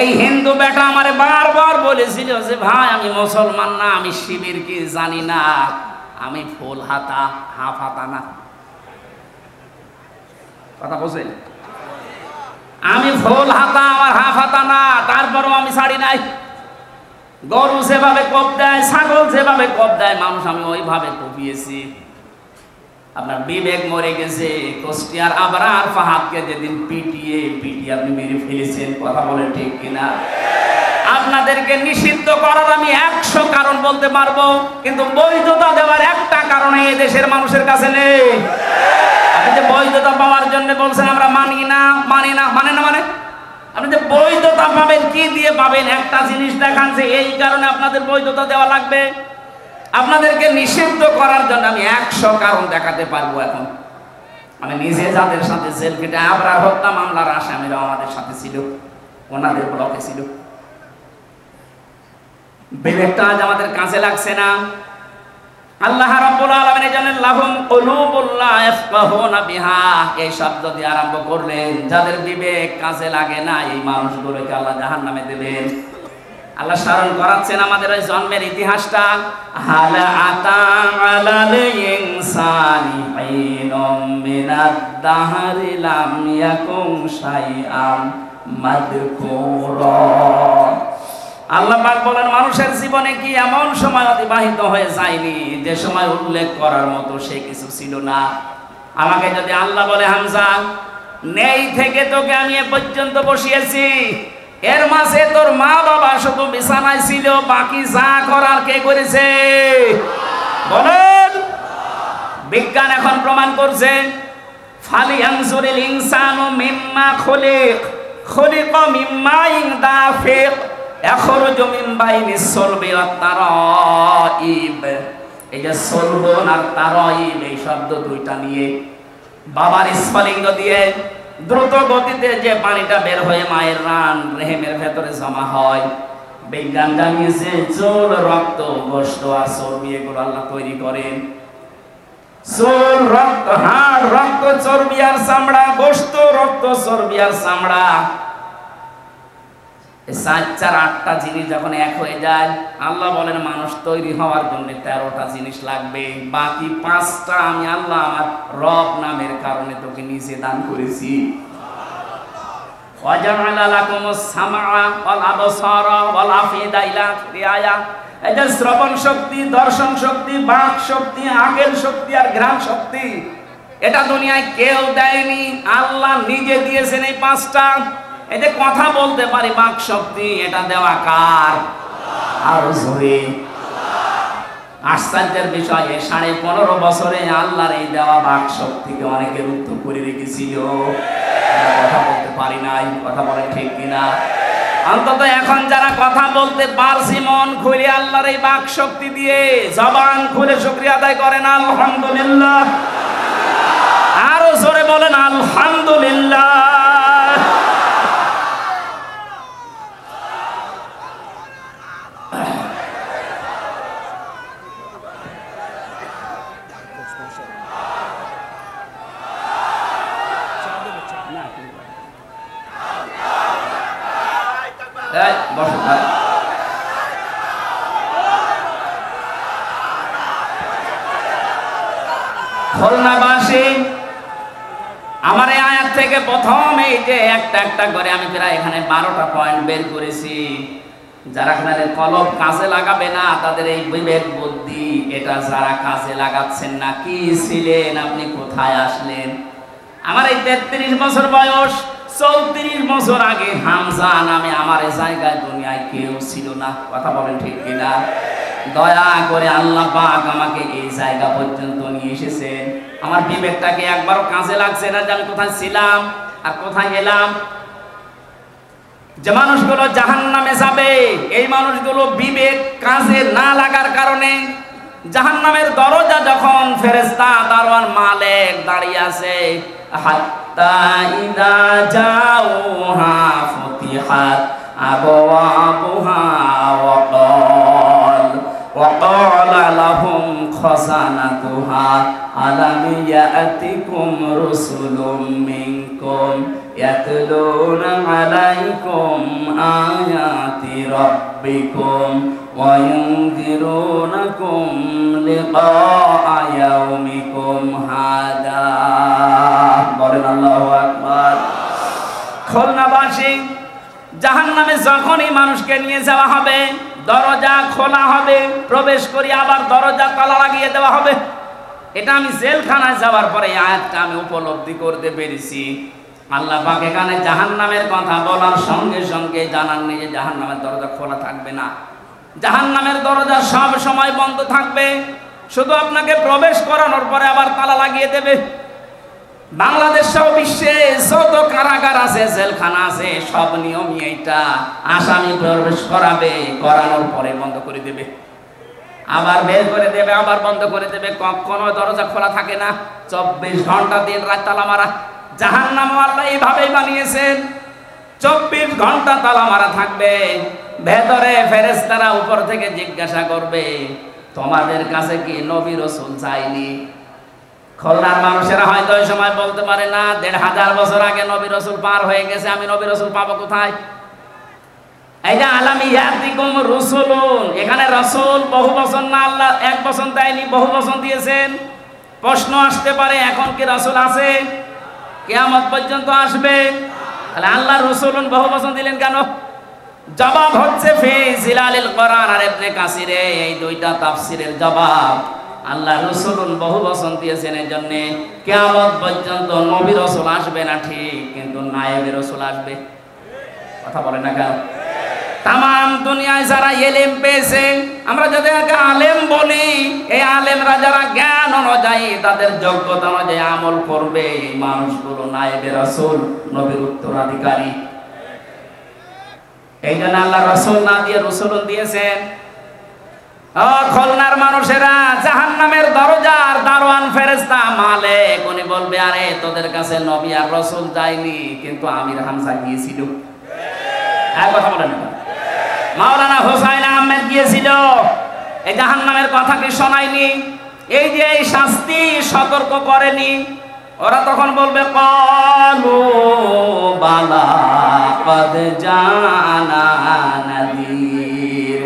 এই হিন্দু বেটা আমারে বারবার বলেছিল যে ভাই আমি মুসলমান না, আমি শিবির কি জানি না, আমি ফুল হাতা হাফ হাতা না। কথা বলছেন? আমি ফুল হাতা আমার হাফ হাতা না, তারপরও আমি ছাড়ি নাই। গরু যেভাবে কোপ দেয়, ছাগল যেভাবে কোপ দেয়, মানুষ আমি ওইভাবে কোপিয়েছি। আপনার বিবেক মরে গেছে। কুষ্টিয়ার আবরার ফাহাদকে যেদিন পিটিয়ে আপনি মেরে ফেলেছেন, কথা বলে ঠিক কিনা? আপনাদেরকে নিষিদ্ধ করার আমি 100 কারণ বলতে পারবো, কিন্তু বৈধতা দেওয়ার একটা কারণ এই দেশের মানুষের কাছে নেই। আপনি যে বৈধতা পাওয়ার জন্য বলছেন আমরা মানি না, মানে আপনি যে বৈধতা পাবেন, কি দিয়ে পাবেন? একটা জিনিস দেখান যে এই কারণে আপনাদের বৈধতা দেওয়া লাগবে। আপনাদেরকে নিষিদ্ধ করার জন্য আমি 100 কারণ দেখাতে পারবো। এখন আমি নিজে যাদের সাথে জেল কেটে আবরার হত্যা মামলার আসামিরা আমাদের সাথে ছিল, ওনাদের ব্লকে ছিল। বিবেকটা আজ আমাদের কাছে লাগছে না। আল্লাহ রাব্বুল আলামিন জানেন লাহুম কুলুবুল লা ইয়াফকাহুনা বিহা, এই শব্দ দিয়ে আরম্ভ করলেন। যাদের বিবেক কাজে লাগে না, এই মানুষগুলোকে আল্লাহ জাহান্নামে দেবেন। আল্লাহ স্মরণ করাচ্ছেন আমাদের ওই জন্মের ইতিহাসটা। হাল আতা আলাল ইনসানি হিনুম মিনাদ দাহরি লাম ইয়াকুন শাইআম মাযকুরা। আল্লাহ পাক বলেন মানুষের জীবনে কি এমন সময় অতিবাহিত হয়ে যায়নি যে সময় উল্লেখ করার মতো সে কিছু ছিল না? আমাকে যদি আল্লাহ বলে হামজা নেই থেকে তোকে আমি এ পর্যন্ত বসিয়েছি, এর মাঝে তোর মা বাবা শুধু বিছানায় ছিল, বাকি যা করার কে করেছে? বলেন। বিজ্ঞান এখন প্রমাণ করছে ফালিয়ানজুরিল ইনসানু মিম্মা খুলিকা মিম্মা ইন দাফিক ইয়াখরুজু মিন বাইনিস সুলবি ওয়াত তারাইব। এই যে সুলবুন আর তারাইব, এই শব্দ দুইটা নিয়ে বাবার স্ফলিঙ্গ দিয়ে দ্রুত গতিতে যে পানিটা বের হয়ে মায়ের রান রেহেমের ভেতরে জমা হয়। বিজ্ঞান জানিয়েছে চুল, রক্ত, গোশত আর চর্বি এগুলো আল্লাহ তৈরি করেন। চুল, রক্ত, হাড়, রক্ত, চর্বি আর চামড়া, গোশত, রক্ত, চর্বি আর চামড়া, এই 4-8টা জিনিস যখন এক হয়ে যায়, আল্লাহ বলেন মানুষ তৈরি হওয়ার জন্য 13টা জিনিস লাগবে। বাকি 5টা আমি আল্লাহ আমার রব নামের কারণে তোকে নিজে দান করেছি। ওয়াজআলা লাকুমুস সামআ ওয়াল আবসারা ওয়াল আফিদা ইলা আখিরিয়া। এই যে শ্রবণ শক্তি, দর্শন শক্তি, বাক শক্তি, আকল শক্তি আর ঘ্রাণ শক্তি, এটা দুনিয়ায় কেউ দেয়নি, আল্লাহ নিজে দিয়েছেন এই 5টা। এই যে কথা বলতে পারি বাক শক্তি, এটা দেওয়া কার? আর জোরে। আশ্চর্যের বিষয়, 15.5 বছরে আল্লাহর এই দেওয়া বাক শক্তিকে অনেকে রুদ্ধ করে রেখেছিল। কথা বলতে পারি নাই, কথা বলে ঠিক কিনা? অন্তত এখন যারা কথা বলতে পারছি মন খুলে আল্লাহর এই বাক শক্তি দিয়ে, জবান খুলে শুকরিয়া আদায় করেন আলহামদুলিল্লাহ। আরো জোরে বলেন আলহামদুলিল্লাহ। খুলনাবাসী, আমার এই আয়াত থেকে প্রথম এই যে একটা করে আমি প্রায় এখানে 12টা পয়েন্ট বের করেছি। যারা এখানে কলব কাজে লাগাবে না, তাদের এই বিবেক বুদ্ধি এটা যারা কাজে লাগাচ্ছেন না, কি ছিলেন আপনি, কোথায় আসলেন? আমার এই 33 বছর বয়স, 34 বছর আগে হামজা নামে আমার এই জায়গায় দুনিয়ায় কেউ ছিল না। কথা বলেন ঠিক কিনা? দয়া করে আল্লাহ পাক আমাকে এই জায়গা পর্যন্ত নিয়ে এসেছেন। আমার বিবেকটাকে একবারও কাজে লাগছে না যে আমি কোথায় ছিলাম আর কোথায় গেলাম। যে মানুষগুলো জাহান্নামে যাবে, এই মানুষগুলো বিবেক কাজে না লাগার কারণে। জাহান্নামের দরজা যখন ফেরেশতা দারওয়ান মালিক দাঁড়িয়ে আছে, হাত্তা ইদা জাউহা ফুতিহাত أبوابها وقال لهم خزنتها ألم يأتكم رسل منكم يتلون عليكم آيات ربكم وينذرونكم لقاء يومكم هذا বলেন আল্লাহু আকবার। খুলনাবাসী জাহান্নামে যখনই মানুষকে নিয়ে যাওয়া হবে, দরজা খোলা হবে, প্রবেশ করি আবার দরজা তালা লাগিয়ে দেওয়া হবে। এটা আমি জেলখানায় যাওয়ার পরে আয়াতটা আমি উপলব্ধি করতে পেরেছি। আল্লাহ পাক এখানে জাহান্নামের কথা বলার সঙ্গে সঙ্গে জানাননি যে জাহান্নামের দরজা খোলা থাকবে না। জাহান্নামের দরজা সব সময় বন্ধ থাকবে, শুধু আপনাকে প্রবেশ করানোর পরে আবার তালা লাগিয়ে দেবে। বাংলাদেশ সহ বিশ্বে যত কারাগার আছে, জেলখানা আছে, সব নিয়মই এইটা। আসামি প্রবেশ করাবে, করানোর পরে বন্ধ করে দেবে, আবার বের করে দেবে, আবার বন্ধ করে দেবে। কখনো দরজা খোলা থাকে না, 24 ঘন্টা দিন রাত তালা মারা। জাহান্নামও আল্লাহ এইভাবেই বানিয়েছেন, 24 ঘন্টা তালা মারা থাকবে। ভেতরে ফেরেশতারা উপর থেকে জিজ্ঞাসা করবে, তোমাদের কাছে কি নবী রাসূল যায়নি? খুলনার মানুষেরা হয়তো ওই সময় বলতে পারে না, 1500 বছর আগে নবী রাসূল পার হয়ে গেছে, আমি নবী রাসূল পাবো কোথায়? এই যে আলাম ইয়াতিকুম রাসূলুন, এখানে রাসূল বহু বচন না, আল্লাহ এক বচন দেয়নি, বহু বচন দিয়েছেন। প্রশ্ন আসতে পারে, এখন কি রাসূল আছে? কিয়ামত পর্যন্ত আসবে? তাহলে আল্লাহ রাসূলুন বহু বচন দিলেন কেন? জবাব হচ্ছে ফি জিলালিল কোরআন আর ইবনে কাসিরে, এই দুইটা তাফসীরের জবাব। আল্লাহ রাসূলুন বহু বচন দিয়েছেন এই জন্য কিয়ামত পর্যন্ত নবী রাসূল আসবে না ঠিক, কিন্তু নায়েবে রাসূল আসবে। কথা বলে না কেন? তাম দুনিয়ায় যারা ইলম পেয়েছে, আমরা যাদেরকে আলেম বলি, এই আলেমরা যারা জ্ঞান অনুযায়ী তাদের যোগ্যতা অনুযায়ী আমল করবে, এই মানুষগুলো নায়েবে রাসূল, নবীর উত্তরাধিকারী। এই জন্য আল্লাহ রাসূল না দিয়ে রাসূলুন দিয়েছেন। খুলনার মানুষেরা জাহান্নামের দরজার দারোয়ান ফেরেশতা মালিক, উনি বলবে, আরে তোদের কাছে নবী আর রাসূল যায়নি, কিন্তু আমির হামজা গিয়েছিল। এক কথা বলেন, মাওলানা হোসাইন আহমেদ গিয়েছিল, এই জাহান্নামের কথা কি শোনায়নি? এই যে এই শাস্তি সতর্ক করেনি? ওরা তখন বলবে, ক্বালু বালা ক্বাদ জানা নাযীর,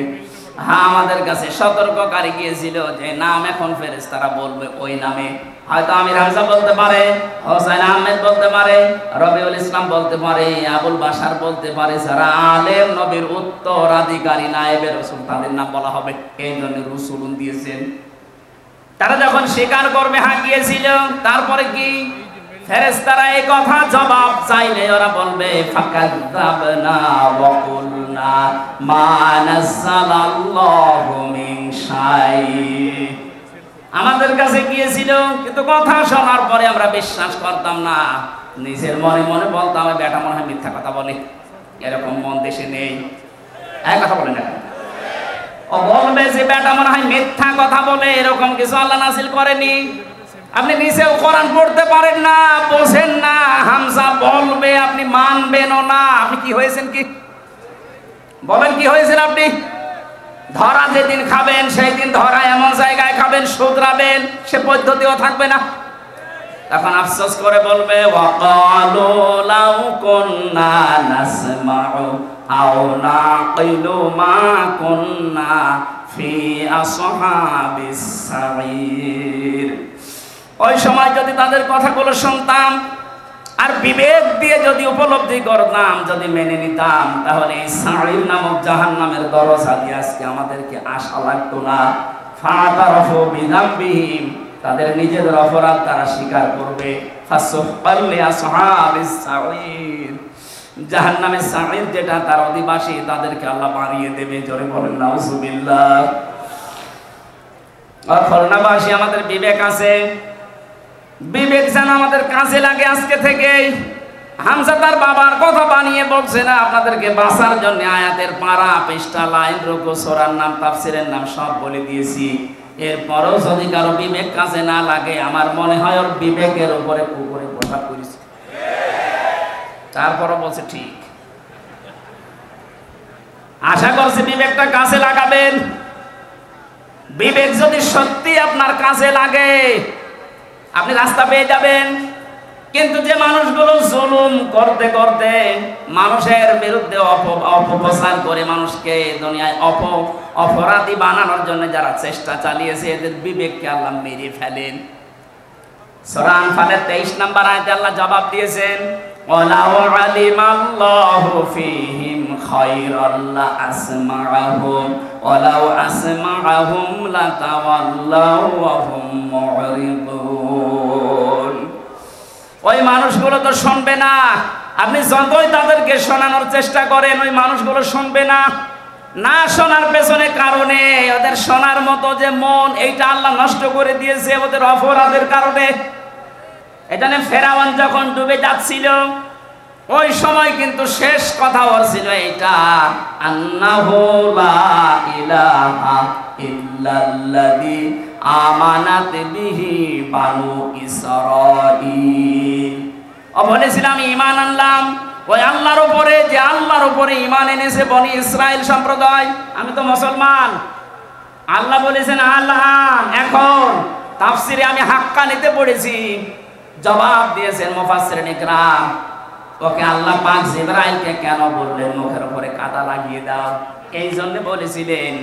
হ্যাঁ আমাদের কাছে সতর্ককারী গিয়েছিল। যে নাম এখন ফেরেশতারা বলবে ওই নামে, হয়তো আমির হামজা বলতে পারে, হোসাইন আহমেদ বলতে পারে, রবিউল ইসলাম বলতে পারে, আবুল বাশার বলতে পারে। যারা আলেম, নবীর উত্তরাধিকারী, নায়েবে রাসূল, তাদের নাম বলা হবে। এই জন্য রাসূলুন দিয়েছেন। তারা যখন স্বীকার করবে হ্যাঁ গিয়েছিল, তারপরে কি ফেরেশতারা এই কথা জবাব চাইলে ওরা বলবে, ফাকাযাবনা ওয়া কুলনা মা নাযালাল্লাহু মিন শাই, আমাদের কাছে গিয়েছিল কিন্তু কথা শোনার পরে আমরা বিশ্বাস করতাম না, নিজের মনে মনে বলতাম বেটা মনে হয় মিথ্যা কথা বলে। এরকম মন দেশে নেই। এক কথা বলে না, ও বলবে যে বেটা মনে হয় মিথ্যা কথা বলে, এরকম কিছু আল্লাহ নাযিল করেনি। আপনি নিচেও কোরআন পড়তে পারেন না, বোঝেন না, হামজা বলবে, আপনি মানবেনও না। আপনি কি হয়েছেন? কি বলেন, কি হয়েছেন আপনি? ধরা যেদিন খাবেন সেই দিন ধরা এমন জায়গায় খাবেন, শুধরাবেন, সে পদ্ধতিও থাকবে না। তখন আফসোস করে বলবে, ওয়াকালু লাউ কুন্না নাসমাউ আও নাকিলু মা কুন্না ফি আসহাবিস সাঈর। ওই সময় যদি তাদের কথাগুলো শুনতাম আর বিবেক দিয়ে যদি উপলব্ধি করতাম, যদি মেনে নিতাম, তাহলে এই সাঈর নামক জাহান্নামের দরজা দিয়ে আজকে আমাদেরকে আশা লাগতো না। ফাতারাফু বিযামবিহিম, তাদের নিজেদের অপরাধ তারা স্বীকার করবে। ফাসুহকাল লিআসহাবিস সাঈর, জাহান্নামের সাঈর যেটা তার অধিবাসী, তাদেরকে আল্লাহ বানিয়ে দেবে। জোরে বলেন নাউযুবিল্লাহ। আর খুলনাবাসী, আমাদের বিবেক আছে, বিবেক যেন আমাদের কাজে লাগে আজকে থেকেই। হামজা তার বাবার কথা বানিয়ে বলছে না, আপনাদেরকে বাঁচার জন্য আয়াতের পারা, পৃষ্ঠা, লাইন, রুকু, সূরার নাম, তাফসীরের নাম সব বলে দিয়েছি। এরপরও যদি কারো বিবেক কাজে না লাগে, আমার মনে হয় ওর বিবেকের উপরে কুকুরে প্রভাব করেছে। তারপরও বলছে ঠিক। আশা করছি বিবেকটা কাজে লাগাবেন। বিবেক যদি সত্যি আপনার কাজে লাগে আপনি রাস্তা পেয়ে যাবেন। কিন্তু যে মানুষগুলো জুলুম করতে করতে মানুষের বিরুদ্ধে অপপ্রচার করে মানুষকে দুনিয়ায় অপরাধী বানানোর জন্য যারা চেষ্টা চালিয়েছে এদের বিবেককে আল্লাহ মেরে ফেলেন। সূরা আনফালের 23 নম্বর আয়াতে আল্লাহ জবাব দিয়েছেন, ওয়ালাউ আলিমাল্লাহু ফীহিম খায়রাল লাআসমাআহুম ওয়ালাউ আসমাআহুম লাতাওয়াল্লাউ ওয়া হুম মুরিদুন। ওই মানুষগুলো তো শুনবে না, আপনি যতই তাদেরকে শোনানোর চেষ্টা করেন ওই মানুষগুলো শুনবে না। না শোনার পেছনে কারণে ওদের শোনার মতো যে মন এইটা আল্লাহ নষ্ট করে দিয়েছে ওদের অপরাধের কারণে। এটা নিয়ে ফেরাউন যখন ডুবে যাচ্ছিল ওই সময় কিন্তু শেষ কথা ওর ছিল এইটা, আন্নাহু লা ইলাহা ইল্লাল্লাযী আমানাত বিহি বানু ইসরাঈল। ও বলেছিল আমি ঈমান আনলাম ওই আল্লাহর উপরে যে আল্লাহর উপরে ঈমান এনেছে বনি ইসরাইল সম্প্রদায়। আমি তো মুসলমান। আল্লাহ বলেছেন আল্লাহ এখন তাফসিরে আমি হাক্কানিতে পড়েছি, জবাব দিয়েছেন মুফাসসিরিন ইকরাম, ওকে আল্লাহ পাক জিবরাইলকে কেন বললেন মুখের উপরে কাদা লাগিয়ে দাও? এই জন্য বলেছিলেন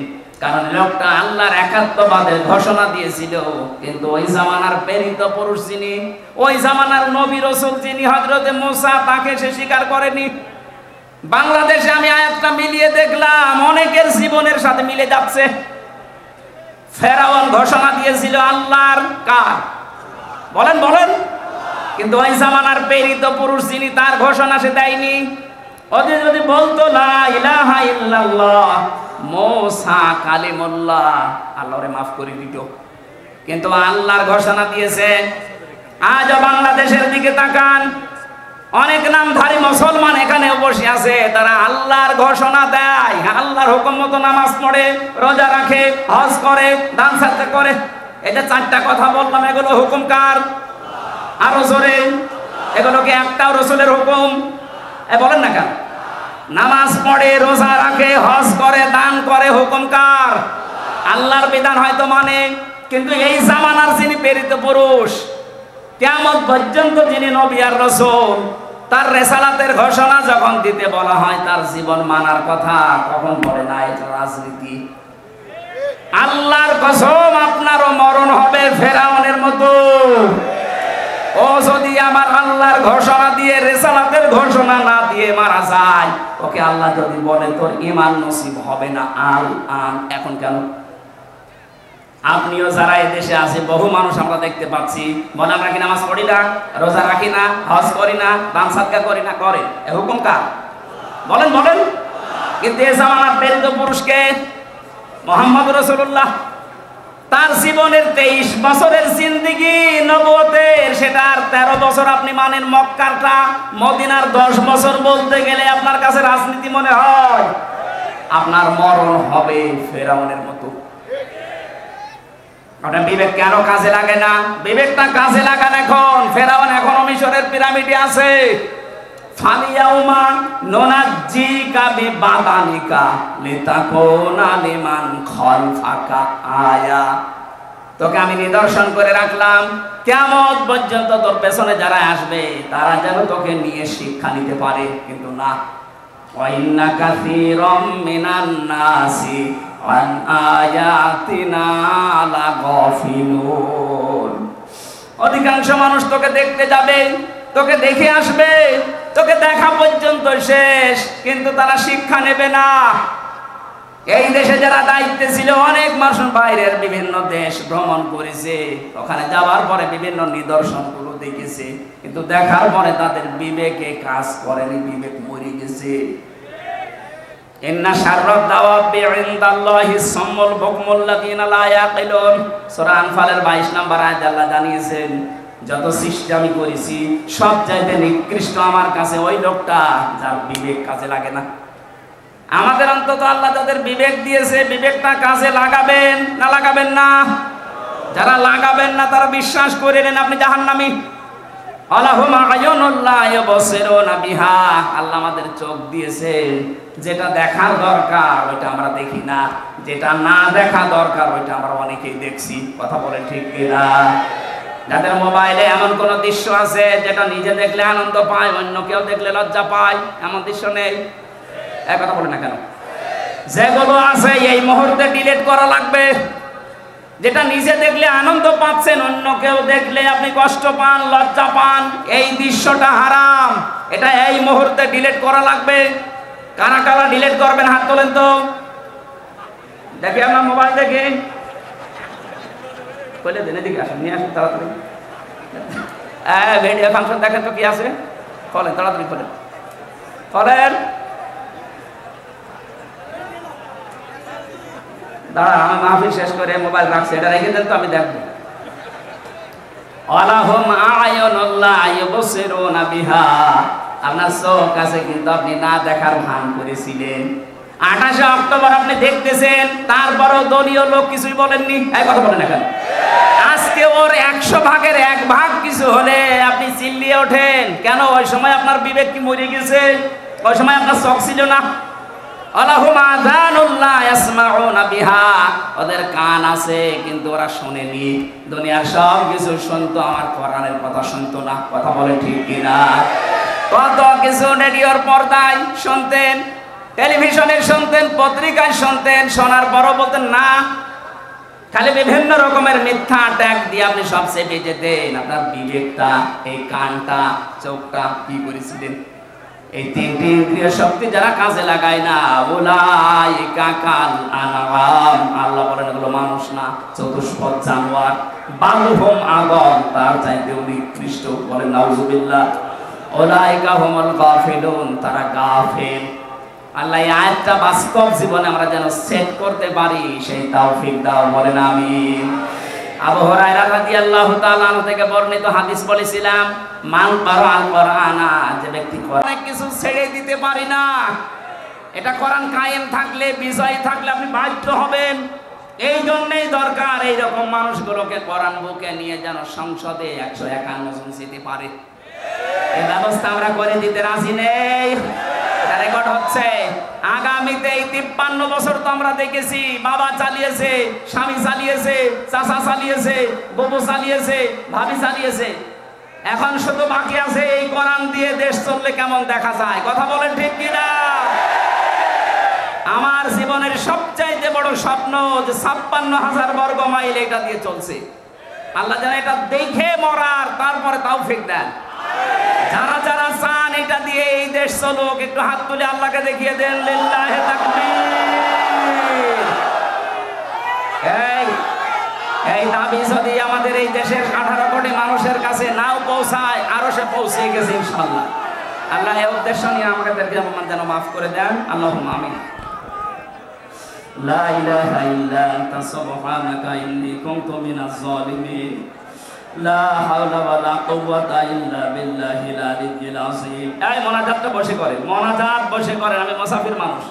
কারণ লোকটা আল্লাহর একাত্মবাদের ঘোষণা দিয়েছিল, কিন্তু ওই জামানার প্রেরিত পুরুষ যিনি, ওই জামানার নবী রাসূল যিনি হযরতে মুসা, তাকে সে স্বীকার করেনি। বাংলাদেশে আমি আয়াতটা মিলিয়ে দেখলাম অনেকের জীবনের সাথে মিলে যাচ্ছে। ফেরাউন ঘোষণা দিয়েছিল আল্লাহর কার, বলেন বলেন, কিন্তু ওই জামানার প্রেরিত পুরুষ যিনি তার ঘোষণা সে দেয়নি। ওদের যদি বলতো লা ইলাহা ইল্লাল্লাহ মুসা কালিমুল্লাহ আল্লাহরে মাফ করে দিত, কিন্তু আল্লাহর ঘোষণা দিয়েছে। আজ বাংলাদেশের দিকে তাকান, অনেক নামধারী মুসলমান এখানে বসে আছে, তারা আল্লাহর ঘোষণা দেয়, আল্লাহর হুকুম মতো নামাজ পড়ে, রোজা রাখে, হজ করে, দান সাদকা করে। এটা চারটা কথা বললাম, এগুলো হুকুম কার? আরো জোরে, এগুলো কি একটাও রাসূলের হুকুম? বলেন না কেন? নামাজ পড়ে, রোজা রাখে, হজ করে, দান করে, হুকুম কার? আল্লাহর বিধান হয়তো মানে, কিন্তু এই জামানার যিনি প্রেরিত পুরুষ, কিয়ামত পর্যন্ত যিনি নবী আর রাসূল, তার রিসালাতের ঘোষণা যখন দিতে বলা হয় তার জীবন মানার কথা কখন বলে না এটা রাজনীতি। আল্লাহর কসম আপনারও মরণ হবে ফেরাউনের মতো। ও যদি আমার আল্লাহর ঘোষণা দিয়ে রিসালাতের ঘোষণা না দিয়ে মারা যায়, ওকে আল্লাহ যদি বলে তোর ঈমান নসিব হবে না এখন কেন? আপনিও যারা এই দেশে আছে বহু মানুষ আমরা দেখতে পাচ্ছি বলে আমরা কি নামাজ পড়ি না, রোজা রাখি না, হজ করি না, দান সাদকা করি না, করে এ হুকুম কার? বলেন বলেন। কিন্তু এই জামানার প্রেরিত পুরুষকে মুহাম্মদ রাসূলুল্লাহ, তার জীবনের 23 বছরের জিন্দেগি নবুয়তের, সেটার 13 বছর আপনি মানেন মক্কারটা, মদিনার 10 বছর বলতে গেলে আপনার কাছে রাজনীতি মনে হয়। আপনার মরণ হবে ফেরাউনের মতো। আপনার বিবেক কেন কাজে লাগে না? বিবেকটা কাজে লাগান এখন। ফেরাউন এখনো মিশরের পিরামিডে আছে। ফালিয়াউমা নুনাজ্জিকা বিবাদানিকা লিতাকুনা লিমান খালফাকা আয়া। তোকে আমি নিদর্শন করে রাখলাম, কিয়ামত পর্যন্ত তোর পেছনে যারা আসবে তারা যেন তোকে নিয়ে শিক্ষা নিতে পারে, কিন্তু না। ওয়া ইন্না কাসীরাম মিনান নাসি আন আয়াতিনা লাগাফিলুন। অধিকাংশ মানুষ তোকে দেখতে যাবে, তোকে দেখে আসবে, তোকে দেখা পর্যন্ত শেষ, কিন্তু তারা শিক্ষা নেবে না। এই দেশে যারা দায়িত্বে ছিল অনেক মানুষ বাইরের বিভিন্ন দেশ ভ্রমণ করেছে, ওখানে যাওয়ার পরে বিভিন্ন নিদর্শনগুলো দেখেছে, কিন্তু দেখার পরে তাদের বিবেকে কাজ করেনি, বিবেক মরে গেছে। ইন্না শাররাদ দাওয়াবি ইনদাল্লাহি সাম্মুল বুকমুল লাযিনা লা ইয়াকিলুন। সূরা আনফালের 22 নম্বর আয়াতে আল্লাহ জানিয়েছেন যত সৃষ্টি আমি করেছি সবচাইতে নিকৃষ্ট আমার কাছে ওই লোকটা যার বিবেক কাজে লাগে না। আমাদের অন্তত আল্লাহ যাদের বিবেক দিয়েছে বিবেকটা কাজে লাগাবেন না লাগাবেন না? যারা লাগাবেন না তারা বিশ্বাস করে নেন আপনি জাহান্নামী। আলাহুম আয়ুনুন লা ইউবসিরুনা বিহা, আল্লাহ আমাদের চোখ দিয়েছে, যেটা দেখার দরকার ওইটা আমরা দেখি না, যেটা না দেখা দরকার ওইটা আমরা অনেকেই দেখছি। কথা বলেন ঠিক কিনা? যাদের মোবাইলে এমন কোন দৃশ্য আছে যেটা নিজে দেখলে আনন্দ পায়, অন্য কেউ দেখলে লজ্জা পায়, এমন দৃশ্য নেই? এক কথা বলে না কেন? যেগুলো আছে এই মুহূর্তে ডিলিট করা লাগবে। যেটা নিজে দেখলে আনন্দ পাচ্ছেন, অন্য কেউ দেখলে আপনি কষ্ট পান, লজ্জা পান, এই দৃশ্যটা হারাম, এটা এই মুহূর্তে ডিলিট করা লাগবে। কারা কারা ডিলিট করবেন হাত তোলেন তো দেখি। আপনার মোবাইল দেখে কইলে দেন, এদিকে আসেন, নিয়ে আসেন তাড়াতাড়ি। ভিডিও ফাংশন দেখেন তো কি আছে, খোলেন তাড়াতাড়ি, খোলেন খোলেন। দাঁড়া, আমি মাহফিল শেষ করে মোবাইল রাখছি, এটা রেখে দেন তো আমি দেখবো। আলাহুম আয়ুনুন লা ইউবসিরুনা বিহা, আপনার চোখ আছে কিন্তু আপনি না দেখার ভান করেছিলেন। 28 অক্টোবর আপনি দেখতেছেন, তারপরও দলীয় লোক কিছুই বলেননি। এই কথা বলেন না কেন? আজকে ওর 100 ভাগের 1 ভাগ কিছু হলে আপনি চিল্লিয়ে ওঠেন কেন? ওই সময় আপনার বিবেক কি মরে গেছে? ওই সময় আপনার চোখ ছিল না? আলাহুম আযানুন লা ইয়াসমাউনা বিহা, ওদের কান আছে কিন্তু ওরা শোনেনি। দুনিয়ার সব কিছু শুনতো, আমার কোরআনের কথা শুনতো না। কথা বলে ঠিক কিনা? কত কিছু রেডিওর পর্দায় শুনতেন, টেলিভিশনে শুনতেন, পত্রিকায় শুনতেন, শোনার পরও বলতেন না। খালি বিভিন্ন রকমের মিথ্যা ট্যাগ দিয়ে আপনি সব চেপে যেতেন। আপনার বিবেকটা, এই কানটা, চোখটা কি করেছিলেন? এই 3টি ইন্দ্রিয় শক্তি যারা কাজে লাগায় না, উলাইকা কাল আনআম, আল্লাহ বলেন এগুলো মানুষ না, চতুষ্পদ জানোয়ার। বালহুম আদল, তার চাইতে নিকৃষ্ট। বলেন নাউজুবিল্লাহ। উলাইকা হুমুল গাফিলুন, তারা গাফিল। আল্লাহ এই আয়াতটা বাস্তব জীবনে আমরা যেন সেট করতে পারি, সেই তৌফিক দাও। বলেন আমিন। আবু হুরায়রা রাদিয়াল্লাহু তাআলা আনহু থেকে বর্ণিত হাদিস বলেছিলাম, মান কারাআল কোরআনা, যে ব্যক্তি অনেক কিছু ছেড়ে দিতে পারি না, এটা কোরআন কায়েম থাকলে, বিজয় থাকলে আপনি বাধ্য হবেন। এই জন্যই দরকার এইরকম মানুষগুলোকে কোরআন বুকে নিয়ে যেন সংসদে 151 জন যেতে পারে। এই ব্যবস্থা আমরা করে দিতে রাজি নেই। রেকর্ড হচ্ছে আগামীতে এই 53 বছর তো আমরা দেখেছি, বাবা চালিয়েছে, স্বামী চালিয়েছে, চাচা চালিয়েছে, বউ চালিয়েছে, ভাবি চালিয়েছে। এখন শুধু বাকি আছে এই কোরআন দিয়ে দেশ চললে কেমন দেখা যায়। কথা বলেন ঠিক কিনা? আমার জীবনের সবচাইতে বড় স্বপ্ন যে 56,000 বর্গ মাইল এটা দিয়ে চলছে। আল্লাহ যেন এটা দেখে মরার তারপরে তৌফিক দেন। যারা যারা চান এটা দিয়ে এই দেশ চলুক, একটু হাত তুলে আল্লাহকে দেখিয়ে দেন। লিল্লাহি তাকবীর। এই দাবি যদি আমাদের এই দেশের 18 কোটি মানুষের কাছে নাও পৌঁছায়, আরো সে পৌঁছে গেছে ইনশাআল্লাহ। আল্লাহ এই উদ্দেশ্য নিয়ে আমাদেরকে যেন মাফ করে দেন। আল্লাহুম্মা আমিন। লা ইলাহা ইল্লা আনতা সুবহানাকা ইন্নী কুনতু মিনাজ জালিমিন। লা হাওলা ওয়ালা কুওয়াতা ইল্লা বিল্লাহিল আলিয়্যিল আযীম। এই মোনাজাতটা বসে করেন, মোনাজাত বসে করেন, আমি মুসাফির মানুষ।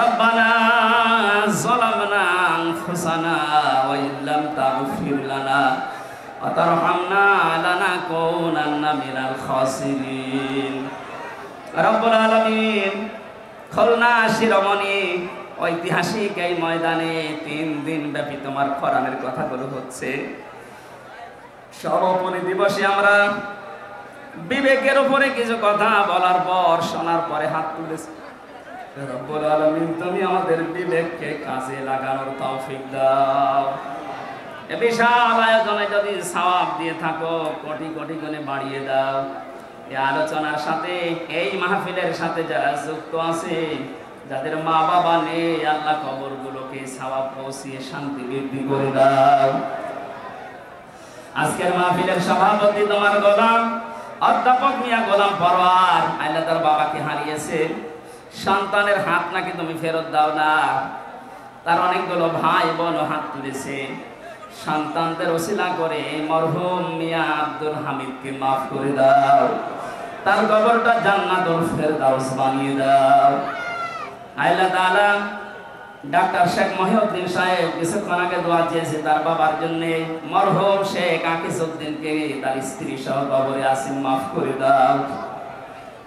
রব্বানা যালামনা আনফুসানা ওয়া ইল্লাম তাগফির লানা ওয়া তারহামনা লানাকুনান্না মিনাল খাসিরিন। রব্বুল আলামিন, খুলনা শিরোমণি ঐতিহাসিক এই ময়দানে 3 দিন ব্যাপী তোমার কোরআনের কথাগুলো হচ্ছে। সমাপনী দিবসে আমরা বিবেকের উপরে কিছু কথা বলার পর, শোনার পরে হাত তুলেছি। রব্বুল আলামিন, তুমি আমাদের বিবেককে কাজে লাগানোর তৌফিক দাও। এ বিশাল আয়োজনে যদি সওয়াব দিয়ে থাকো, কোটি কোটি গুণে বাড়িয়ে দাও। এই আলোচনার সাথে, এই মাহফিলের সাথে যারা যুক্ত আছে, যাদের মা বাবা নেই, আল্লাহ কবরগুলোকে সওয়াব পৌঁছিয়ে শান্তি বৃদ্ধি করে দাও। আজকের মাহফিলের সভাপতি তোমার গোলাম অধ্যাপক মিয়া গোলাম পরোয়ার, আল্লাহ তার বাবাকে হারিয়েছে। সন্তানের হাত নাকি তুমি ফেরত দাও না। তার অনেকগুলো ভাই বোন হাত তুলেছে। সন্তানদের ওসিলা করে মরহুম মিয়া আব্দুল হামিদকে মাফ করে দাও। তার কবরটা জান্নাতুল ফেরদাউস বানিয়ে দাও। আল্লাহ তাআলা ডাক্তার শেখ মহিউদ্দিন সাহেব কিছুক্ষণ আগে দোয়া চেয়েছে তার বাবার জন্য। মরহুম শেখ আকিসউদ্দিনকে তার স্ত্রী সহ কবরে আসিম মাফ করে দাও।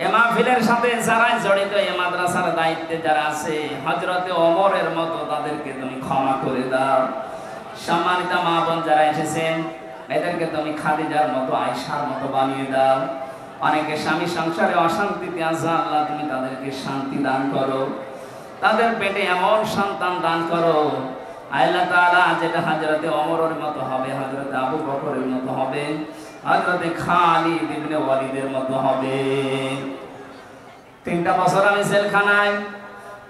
এ মাহফিলের সাথে যারা জড়িত, এ মাদ্রাসার দায়িত্বে যারা আছে, হযরতে ওমরের মতো তাদেরকে তুমি ক্ষমা করে দাও। সম্মানিত মা বোন যারা এসেছেন, এদেরকে তুমি খাদিজার মতো, আয়েশার মতো বানিয়ে দাও। অনেকে স্বামী সংসারে অশান্তিতে আছে, আল্লাহ তুমি তাদেরকে শান্তি দান করো, তাদের পেটে এমন সন্তান দান করো আল্লাহ তাআলা, যেটা হযরতে ওমরের মতো হবে, হযরতে আবু বকরের মতো হবে, হযরতে খালিদ ইবনে ওয়ালিদের মতো হবে। 3টা বছর আমি জেলখানায়,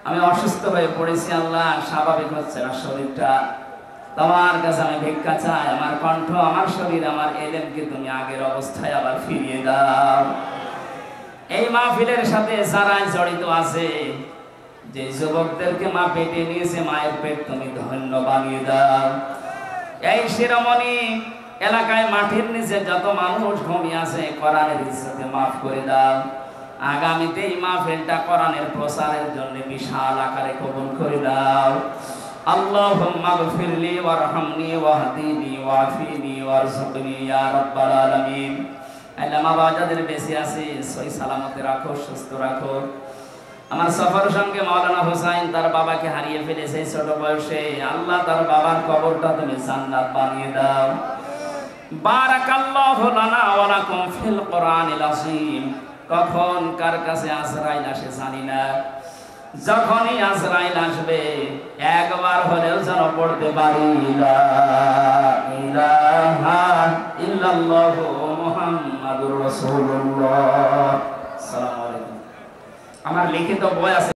আমি অসুস্থ হয়ে পড়েছি আল্লাহ, স্বাভাবিক হচ্ছে না শরীরটা। তোমার কাছে আমি ভিক্ষা চাই, আমার কণ্ঠ, আমার শরীর, আমার এলেমকে তুমি আগের অবস্থায় আবার ফিরিয়ে দাও। এই মাহফিলের সাথে যারা জড়িত আছে, যে যুবকদেরকে মা পেটে নিয়েছে, মায়ের পেট তুমি ধন্য বানিয়ে দাও। এই শিরোমণি এলাকায় মাটির নিচে যত মানুষ ঘুমিয়ে আছে, কোরআনের ইজ্জতে মাফ করে দাও। আগামীতে এই মাহফিলটা কোরআনের প্রচারের জন্য বিশাল আকারে কবুল করে দাও। আল্লাহুম্মা গফিরলি ওয়ারহামনি ওয়াহদিনি ওয়াফিনি ওয়ারযুকনি ইয়া রাব্বাল আলামিন। আল্লাহ মা বাবা যাদের বেঁচে আছে সই সালামতে রাখো, সুস্থ রাখো। আমার সফর সঙ্গে মাওলানা হোসাইন তার বাবাকে হারিয়ে ফেলেছে ছোট বয়সে, আল্লাহ তার বাবার কবরটা তুমি জান্নাত বানিয়ে দাও। বারাকাল্লাহু লানা ওয়া লাকুম ফিল কোরআনিল আযীম। কখন কার কাছে আজরাইল আসে জানি না, যখনই আজরাইল আসবে একবার হলেও যেন পড়তে পারি লা ইলাহা ইল্লাল্লাহু মুহাম্মাদুর রাসূলুল্লাহ। আসসালামু আলাইকুম। আমার লিখিত বই আছে।